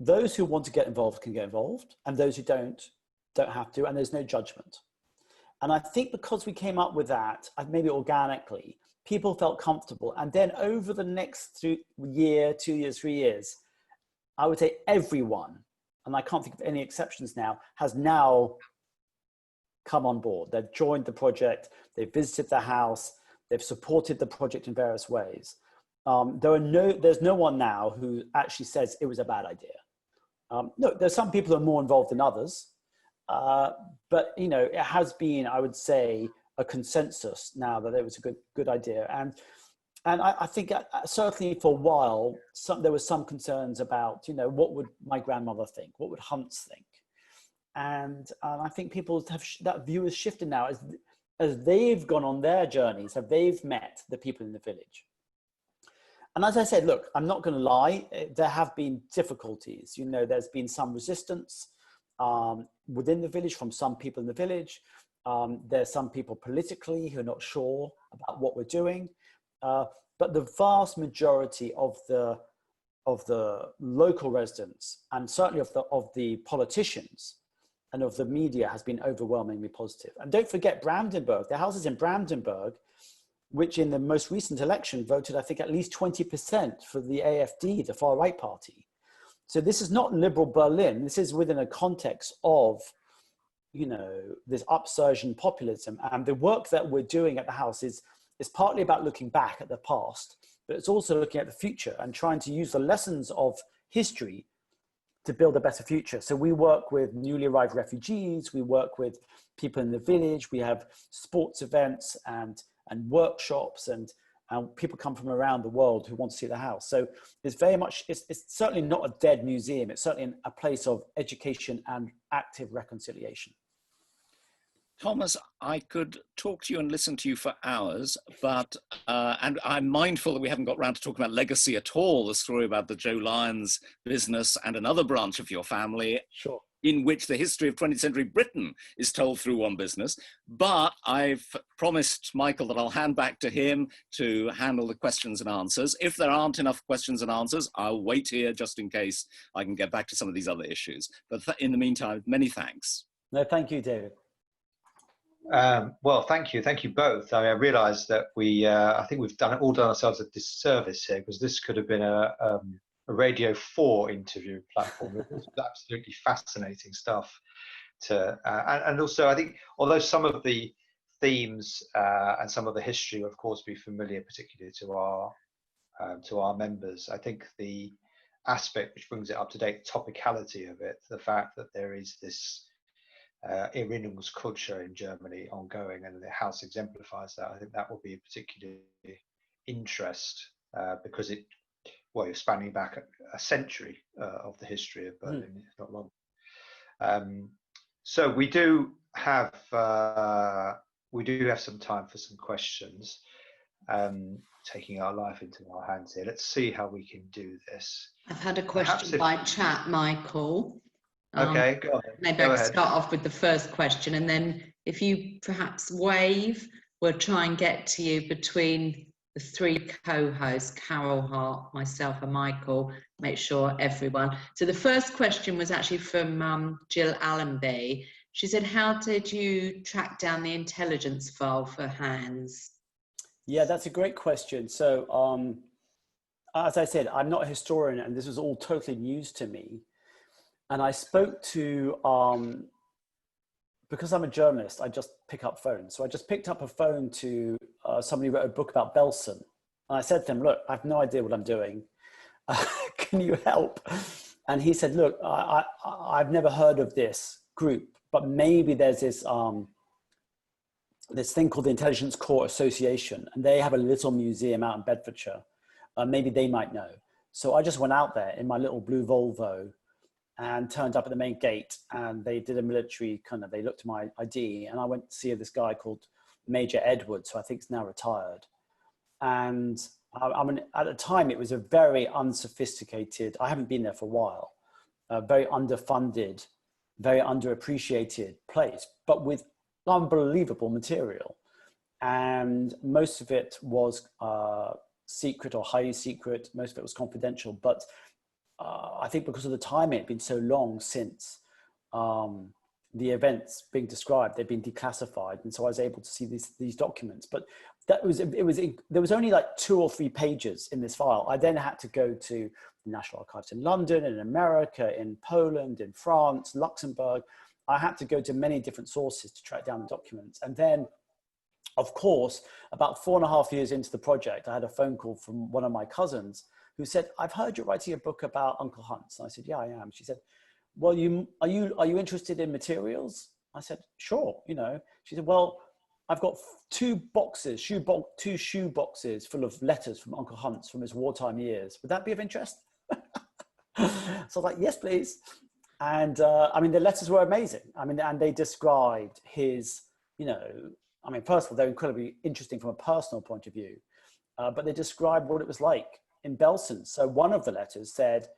those who want to get involved can get involved, and those who don't have to, and there's no judgment. And I think because we came up with that, maybe organically, people felt comfortable. And then over the next year, 2 years, 3 years, I would say everyone, and I can't think of any exceptions now, has now come on board. They've joined the project, they've visited the house, they've supported the project in various ways. There's no one now who actually says it was a bad idea. No, there's some people who are more involved than others, but you know, it has been, I would say, a consensus now that it was a good idea. And I think certainly for a while, there was some concerns about, you know, what would my grandmother think? What would Hunts think? And I think people that view has shifted now as they've gone on their journeys, they've met the people in the village. And as I said, look, I'm not going to lie, there have been difficulties. You know, there's been some resistance within the village from some people in the village. There's some people politically who are not sure about what we're doing. But the vast majority of the local residents, and certainly of the politicians and of the media, has been overwhelmingly positive. And don't forget Brandenburg, the houses in Brandenburg, which in the most recent election voted, I think, at least 20% for the AfD, the far right party. So this is not liberal Berlin. This is within a context of, you know, this upsurge in populism. And the work that we're doing at the house is partly about looking back at the past, but it's also looking at the future and trying to use the lessons of history to build a better future. So we work with newly arrived refugees, we work with people in the village, we have sports events and workshops, and people come from around the world who want to see the house. So it's very much, it's certainly not a dead museum, it's certainly a place of education and active reconciliation. Thomas, I could talk to you and listen to you for hours, but and I'm mindful that we haven't got round to talking about legacy at all, the story about the Joe Lyons business and another branch of your family. Sure. in which the history of 20th century Britain is told through one business. But I've promised Michael that I'll hand back to him to handle the questions and answers. If there aren't enough questions and answers, I'll wait here just in case I can get back to some of these other issues. But in the meantime, many thanks. No, thank you, David. Well, thank you both. I realise that I think we've done ourselves a disservice here, because this could have been a Radio 4 interview platform. It was absolutely fascinating stuff. And also, I think, although some of the themes and some of the history will, of course, be familiar, particularly to our members, I think the aspect which brings it up to date, the topicality of it, the fact that there is this Erinnerungskultur in Germany ongoing, and the house exemplifies that. I think that will be of particular interest, because you're spanning back a century of the history of Berlin, if not long. So we do have some time for some questions. Taking our life into our hands here. Let's see how we can do this. I've had a question by chat, Michael. Okay, go on. Maybe I can start off with the first question, and then if you perhaps wave, we'll try and get to you between the three co-hosts, Carol Hart, myself and Michael, make sure everyone. So the first question was actually from Jill Allenby. She said, how did you track down the intelligence file for Hans? Yeah, that's a great question. So as I said, I'm not a historian, and this was all totally news to me. And I spoke to, because I'm a journalist, I just pick up phones. So I just picked up a phone to somebody who wrote a book about Belsen. And I said to him, look, I have no idea what I'm doing. Can you help? And he said, look, I've never heard of this group, but maybe there's this thing called the Intelligence Corps Association, and they have a little museum out in Bedfordshire. Maybe they might know. So I just went out there in my little blue Volvo and turned up at the main gate, and they did a military they looked at my ID, and I went to see this guy called Major Edwards, who I think is now retired. And at the time, it was a very unsophisticated, I haven't been there for a while, very underfunded, very underappreciated place, but with unbelievable material. And most of it was secret or highly secret. Most of it was confidential, but I think because of the time it had been so long since the events being described, they've been declassified, and so I was able to see these documents. But there was only like 2 or 3 pages in this file. I then had to go to the National Archives in London, in America, in Poland, in France, Luxembourg. I had to go to many different sources to track down the documents. And then, of course, about 4.5 years into the project, I had a phone call from one of my cousins who said, I've heard you're writing a book about Uncle Hans. And I said, yeah, I am. She said, well, are you interested in materials? I said, sure, She said, well, I've got 2 shoe boxes full of letters from Uncle Hans from his wartime years. Would that be of interest? So I was like, yes, please. And the letters were amazing. And they described his, first of all, they're incredibly interesting from a personal point of view, but they described what it was like in Belsen. So one of the letters said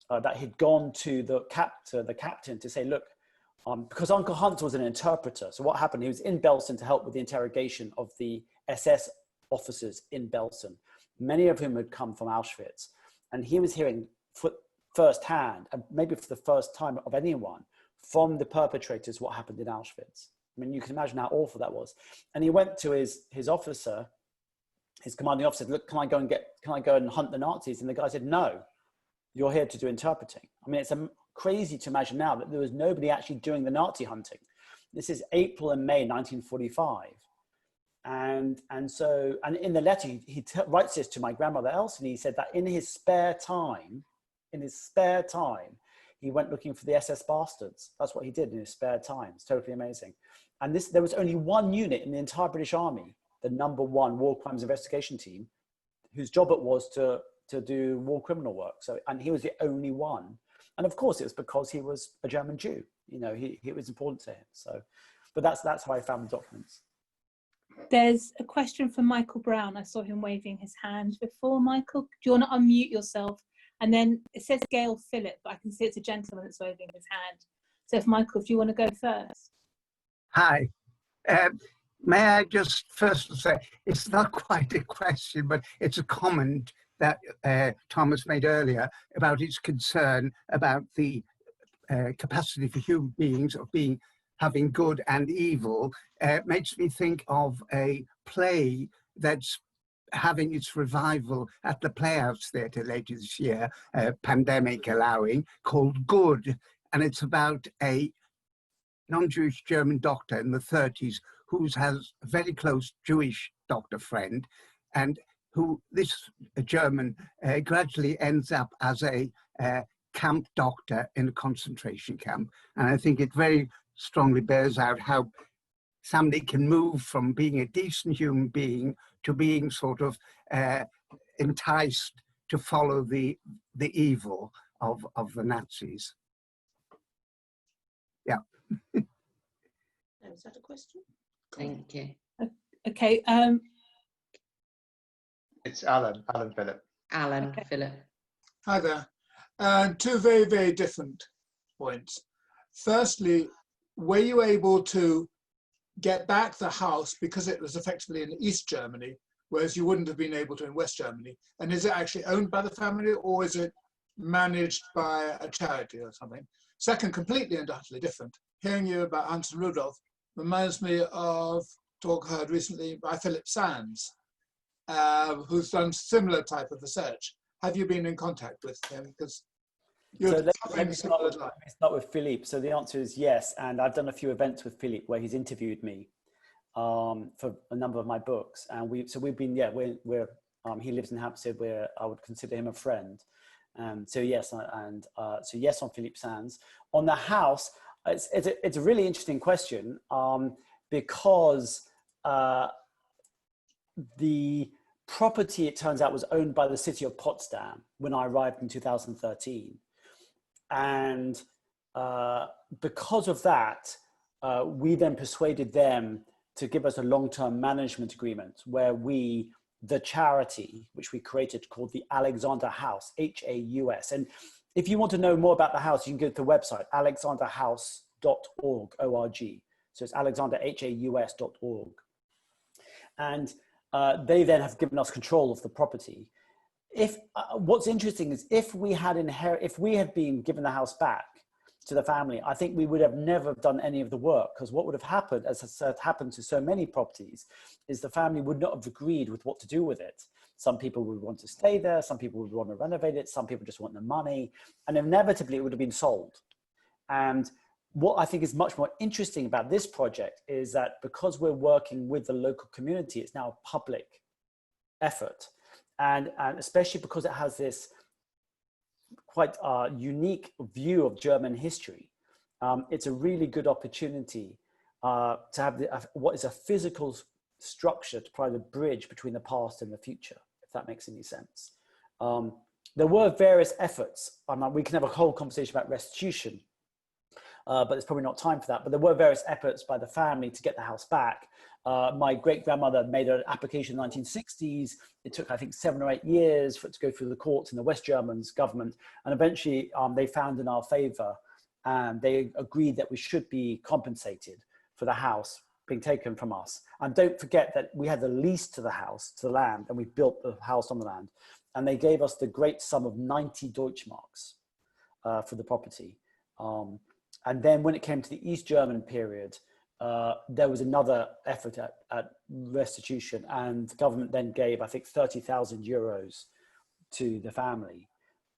that he'd gone to the captain to say, look, because Uncle Hans was an interpreter. So what happened, he was in Belsen to help with the interrogation of the SS officers in Belsen, many of whom had come from Auschwitz. And he was hearing firsthand, and maybe for the first time of anyone, from the perpetrators what happened in Auschwitz. You can imagine how awful that was. And he went to his officer, his commanding officer, look, can I go and hunt the Nazis? And the guy said, no, you're here to do interpreting. It's crazy to imagine now that there was nobody actually doing the Nazi hunting. This is April and May 1945. And in the letter, he writes this to my grandmother Elsa, and he said that in his spare time, he went looking for the SS bastards. That's what he did in his spare time. It's totally amazing. And there was only one unit in the entire British Army, the number 1 War Crimes Investigation Team, whose job it was to do war criminal work. And he was the only one. And of course, it was because he was a German Jew. It was important to him. But that's how I found the documents. There's a question from Michael Brown. I saw him waving his hand before. Michael, do you want to unmute yourself? And then it says Gail Phillip, but I can see it's a gentleman that's waving his hand. So if Michael, if you want to go first. Hi. May I just first say, it's not quite a question, but it's a comment that Thomas made earlier about his concern about the capacity for human beings of having good and evil. Makes me think of a play that's having its revival at the Playhouse Theatre later this year, pandemic allowing, called Good. And it's about a non-Jewish German doctor in the 30s who has a very close Jewish doctor friend, and who this German gradually ends up as a camp doctor in a concentration camp. And I think it very strongly bears out how somebody can move from being a decent human being to being sort of enticed to follow the evil of the Nazis. Yeah. Is that a question? Thank you. Okay. It's Alan Phillip. Alan, Okay. Philip. Hi there. Two very, very different points. Firstly, were you able to get back the house because it was effectively in East Germany, whereas you wouldn't have been able to in West Germany? And is it actually owned by the family, or is it managed by a charity or something? Second, completely and utterly different. Hearing you about Hans and Rudolf reminds me of talk heard recently by Philip Sands, who's done similar type of research. Have you been in contact with him? Because you're let me start with Philippe. So the answer is yes, and I've done a few events with Philippe where he's interviewed me for a number of my books, and we've been he lives in Hampstead, where I would consider him a friend. So yes, so yes on Philippe Sands. On the house, it's a really interesting question because the property, it turns out, was owned by the city of Potsdam when I arrived in 2013. And because of that, we then persuaded them to give us a long-term management agreement where we, the charity, which we created called the Alexander House, H-A-U-S. And if you want to know more about the house, you can go to the website, alexanderhouse.org, O-R-G. So it's alexanderhaus.org. And they then have given us control of the property. What's interesting is if we had been given the house back to the family, I think we would have never done any of the work, because what would have happened, as has happened to so many properties, is the family would not have agreed with what to do with it. Some people would want to stay there, some people would want to renovate it, some people just want the money, and inevitably it would have been sold. And what I think is much more interesting about this project is that because we're working with the local community, it's now a public effort. And especially because it has this quite unique view of German history, it's a really good opportunity to have what is a physical structure to provide a bridge between the past and the future, if that makes any sense. There were various efforts. We can have a whole conversation about restitution, but there's probably not time for that. But there were various efforts by the family to get the house back. My great-grandmother made an application in the 1960s. It took, I think, 7 or 8 years for it to go through the courts in the West Germans government. And eventually they found in our favor, and they agreed that we should be compensated for the house being taken from us. And don't forget that we had the lease to the house, to the land, and we built the house on the land. And they gave us the great sum of 90 Deutschmarks for the property. And then when it came to the East German period, there was another effort at restitution, and the government then gave, I think, 30,000 euros to the family.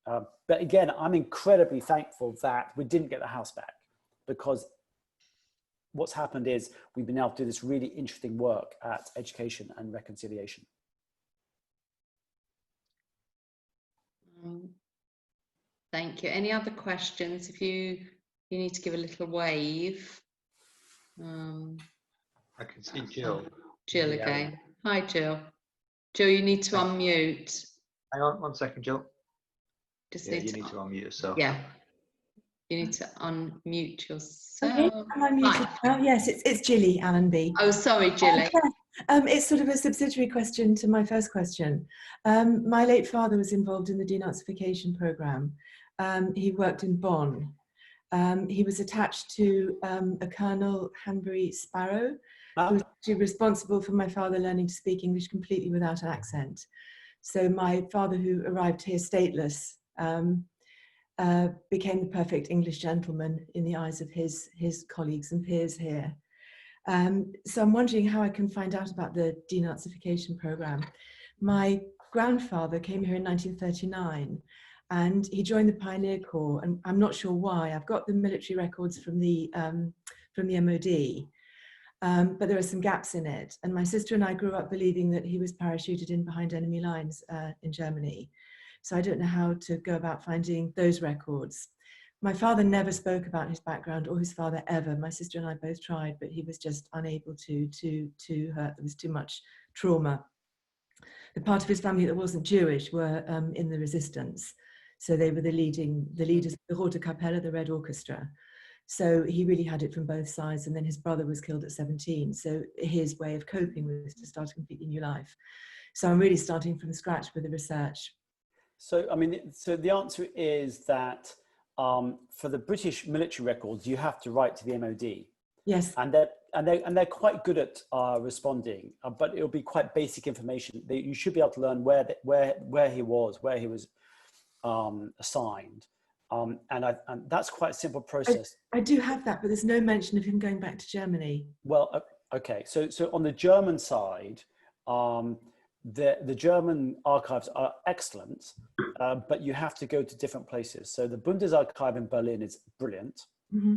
But again, I'm incredibly thankful that we didn't get the house back, because what's happened is we've been able to do this really interesting work at education and reconciliation. Thank you. Any other questions? If you need to give a little wave. I can see Jill. Jill again. Hi, Jill. Jill, you need to unmute. Hang on 1 second, Jill. Just you need to unmute yourself. Yeah. You need to unmute yourself. Okay, am I muted now? Yes, it's Gilly Allenby. Oh, sorry, Gilly. It's sort of a subsidiary question to my first question. My late father was involved in the denazification program. He worked in Bonn, He was attached to a Colonel Hanbury Sparrow, who was actually responsible for my father learning to speak English completely without an accent. So my father, who arrived here stateless, became the perfect English gentleman in the eyes of his colleagues and peers here. So I'm wondering how I can find out about the denazification program. My grandfather came here in 1939 and he joined the Pioneer Corps, and I'm not sure why. I've got the military records from the MOD, but there are some gaps in it. And my sister and I grew up believing that he was parachuted in behind enemy lines in Germany. So I don't know how to go about finding those records. My father never spoke about his background, or his father ever. My sister and I both tried, but he was just unable to hurt. There was too much trauma. The part of his family that wasn't Jewish were in the resistance. So they were the leaders of the Rote Kapelle, the Red Orchestra. So he really had it from both sides. And then his brother was killed at 17. So his way of coping was to start a completely new life. So I'm really starting from scratch with the research. So, I mean, so the answer is that for the British military records, you have to write to the MOD. Yes. And they're quite good at responding, but it'll be quite basic information. You should be able to learn where he was assigned, and that's quite a simple process. I do have that, but there's no mention of him going back to Germany. Well, okay. So on the German side, the German archives are excellent, but you have to go to different places. So the Bundesarchiv in Berlin is brilliant. Mm-hmm.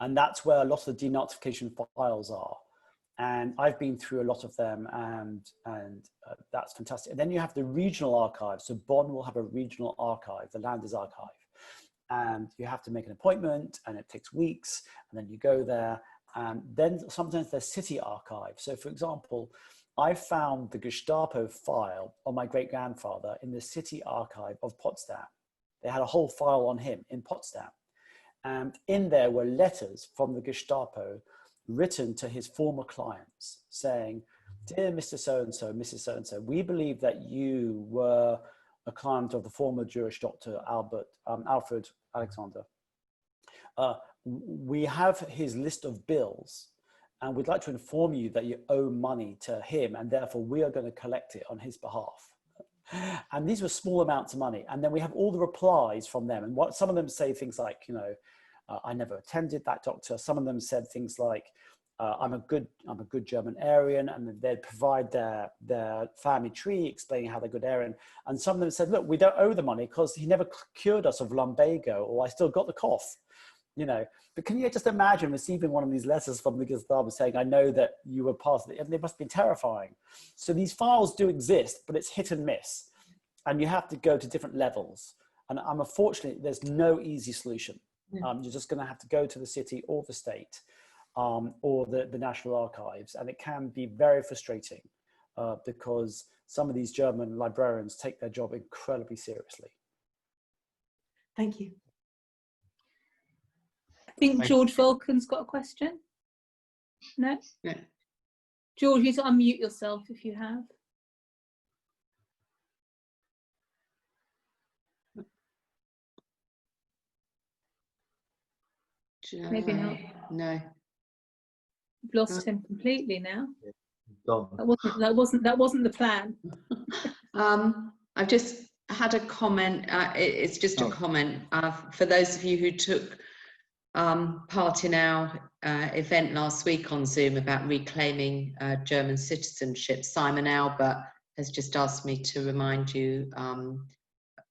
And that's where a lot of the denazification files are. And I've been through a lot of them, and that's fantastic. And then you have the regional archives. So Bonn will have a regional archive, the Landesarchiv. And you have to make an appointment, and it takes weeks, and then you go there. And then sometimes there's city archives. So for example, I found the Gestapo file on my great-grandfather in the city archive of Potsdam. They had a whole file on him in Potsdam. And in there were letters from the Gestapo written to his former clients saying, "Dear Mr. So-and-so, Mrs. So-and-so, we believe that you were a client of the former Jewish doctor Alfred Alexander. We have his list of bills, and we'd like to inform you that you owe money to him, and therefore we are going to collect it on his behalf." And these were small amounts of money. And then we have all the replies from them. And what some of them say things like, you know, I never attended that doctor. Some of them said things like, I'm a good German Aryan, and they'd provide their family tree explaining how they're good Aryan. And some of them said, look, we don't owe the money because he never cured us of lumbago, or I still got the cough, you know. But can you just imagine receiving one of these letters from the Gestapo saying, I know that you were part of it, and they must be terrifying. So these files do exist, but it's hit and miss. And you have to go to different levels. And unfortunately, there's no easy solution. You're just going to have to go to the city or the state or the National Archives. And it can be very frustrating because some of these German librarians take their job incredibly seriously. Thank you. I think George Vulcan's got a question. No? Yeah. George, you need to unmute yourself if you have. Maybe not. No. We've lost him completely now. Gone. That wasn't the plan. I've just had a comment. It's just a comment for those of you who took part in our event last week on Zoom about reclaiming German citizenship. Simon Albert has just asked me to remind you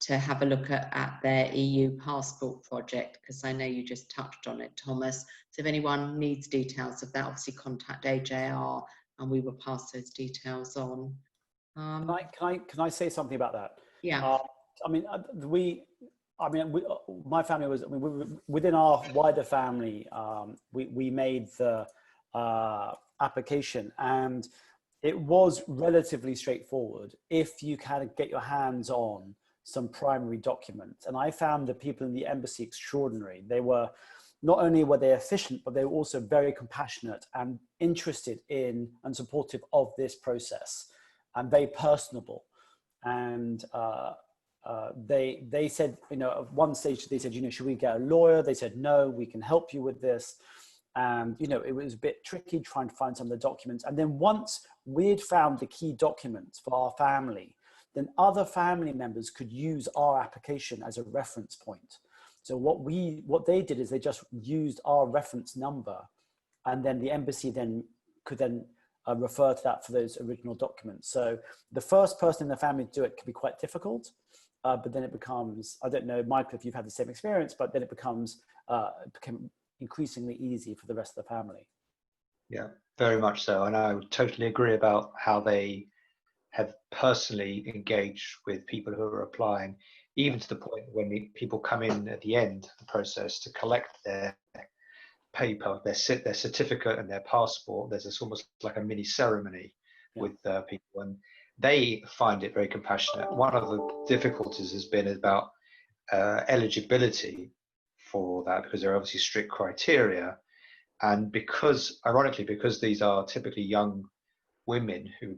to have a look at their EU passport project, because I know you just touched on it, Thomas. So if anyone needs details of that, obviously contact AJR and we will pass those details on. Can I say something about that? Yeah. My family was, within our wider family, we made the application, and it was relatively straightforward if you can get your hands on some primary documents. And I found the people in the embassy extraordinary. They were, not only were they efficient, but they were also very compassionate and interested in and supportive of this process, and very personable. And they said, you know, at one stage they said, you know, should we get a lawyer? They said, no, we can help you with this. And, you know, it was a bit tricky trying to find some of the documents. And then once we'd found the key documents for our family, then other family members could use our application as a reference point. So what they did is they just used our reference number, and then the embassy could refer to that for those original documents. So the first person in the family to do it can be quite difficult, but then it becomes, I don't know, Michael, if you've had the same experience, but then it became increasingly easy for the rest of the family. Yeah, very much so. And I would totally agree about how they have personally engaged with people who are applying, even to the point when people come in at the end of the process to collect their paper, their certificate and their passport. There's this almost like a mini ceremony with people, and they find it very compassionate. One of the difficulties has been about eligibility for that, because there are obviously strict criteria, and because, ironically, because these are typically young women who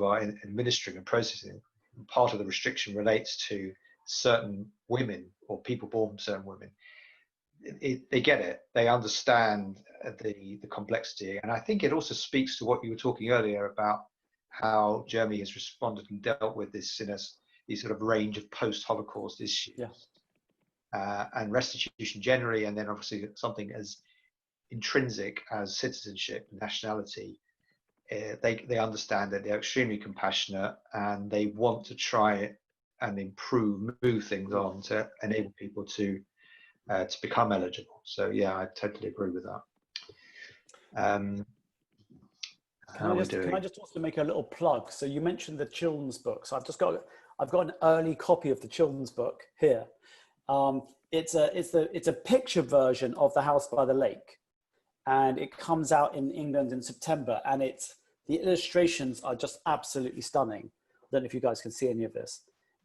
are administering and processing, part of the restriction relates to certain women or people born from certain women. They get it, they understand the complexity, and I think it also speaks to what you were talking earlier about how Germany has responded and dealt with this in these sort of range of post-Holocaust issues. And restitution generally, and then obviously something as intrinsic as citizenship and nationality. They understand that they're extremely compassionate, and they want to try it and move things on to enable people to become eligible. So yeah, I totally agree with that. Can I just also make a little plug? So you mentioned the children's books. I've got an early copy of the children's book here. It's a picture version of The House by the Lake, and it comes out in England in September, and the illustrations are just absolutely stunning. I don't know if you guys can see any of this.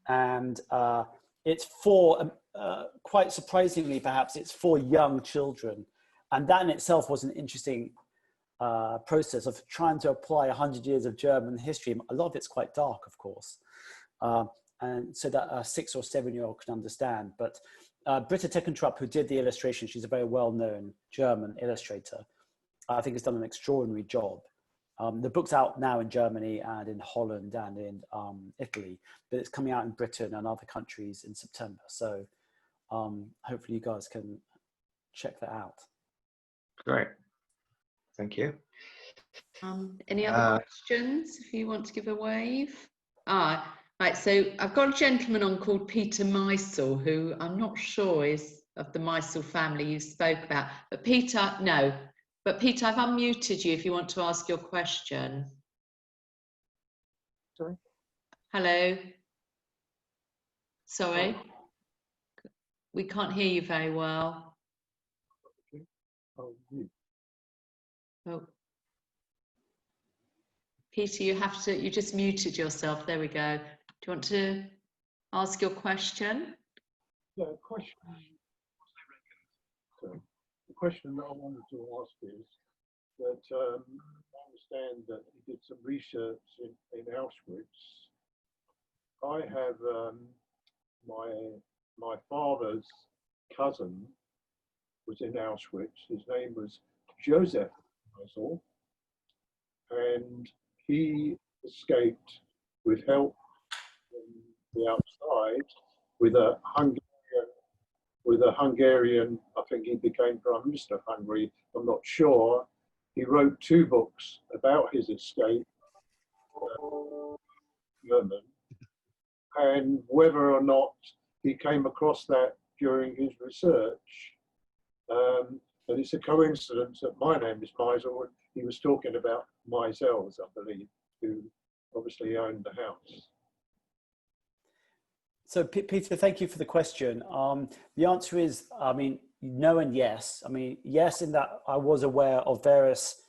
And it's for, quite surprisingly perhaps, it's for young children. And that in itself was an interesting process of trying to apply 100 years of German history. A lot of it's quite dark, of course. And so that a 6 or 7-year-old can understand. But Britta Teckentrup, who did the illustration, she's a very well-known German illustrator, I think has done an extraordinary job. The book's out now in Germany and in Holland and in Italy, but it's coming out in Britain and other countries in September. So hopefully you guys can check that out. Great, thank you. Any other questions, if you want to give a wave? Right, so I've got a gentleman on called Peter Meisel, who I'm not sure is of the Meisel family you spoke about, but Peter, no. But Peter, I've unmuted you if you want to ask your question. Sorry? Hello? Sorry? We can't hear you very well. Oh. Peter, you just muted yourself. There we go. Do you want to ask your question? Yeah, question. The question that I wanted to ask is that I understand that he did some research in Auschwitz. I have my father's cousin was in Auschwitz. His name was Joseph Meisel, and he escaped with help from the outside with a Hungarian, I think he became Prime Minister of Hungary, I'm not sure. He wrote 2 books about his escape, Herman, and whether or not he came across that during his research. And it's a coincidence that my name is Meisel, and he was talking about Meisels, I believe, who obviously owned the house. So Peter, thank you for the question. The answer is, I mean, no and yes. I mean, yes, in that I was aware of various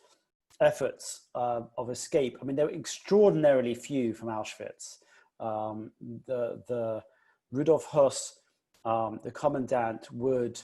efforts of escape. I mean, there were extraordinarily few from Auschwitz. The Rudolf Höss, the commandant, would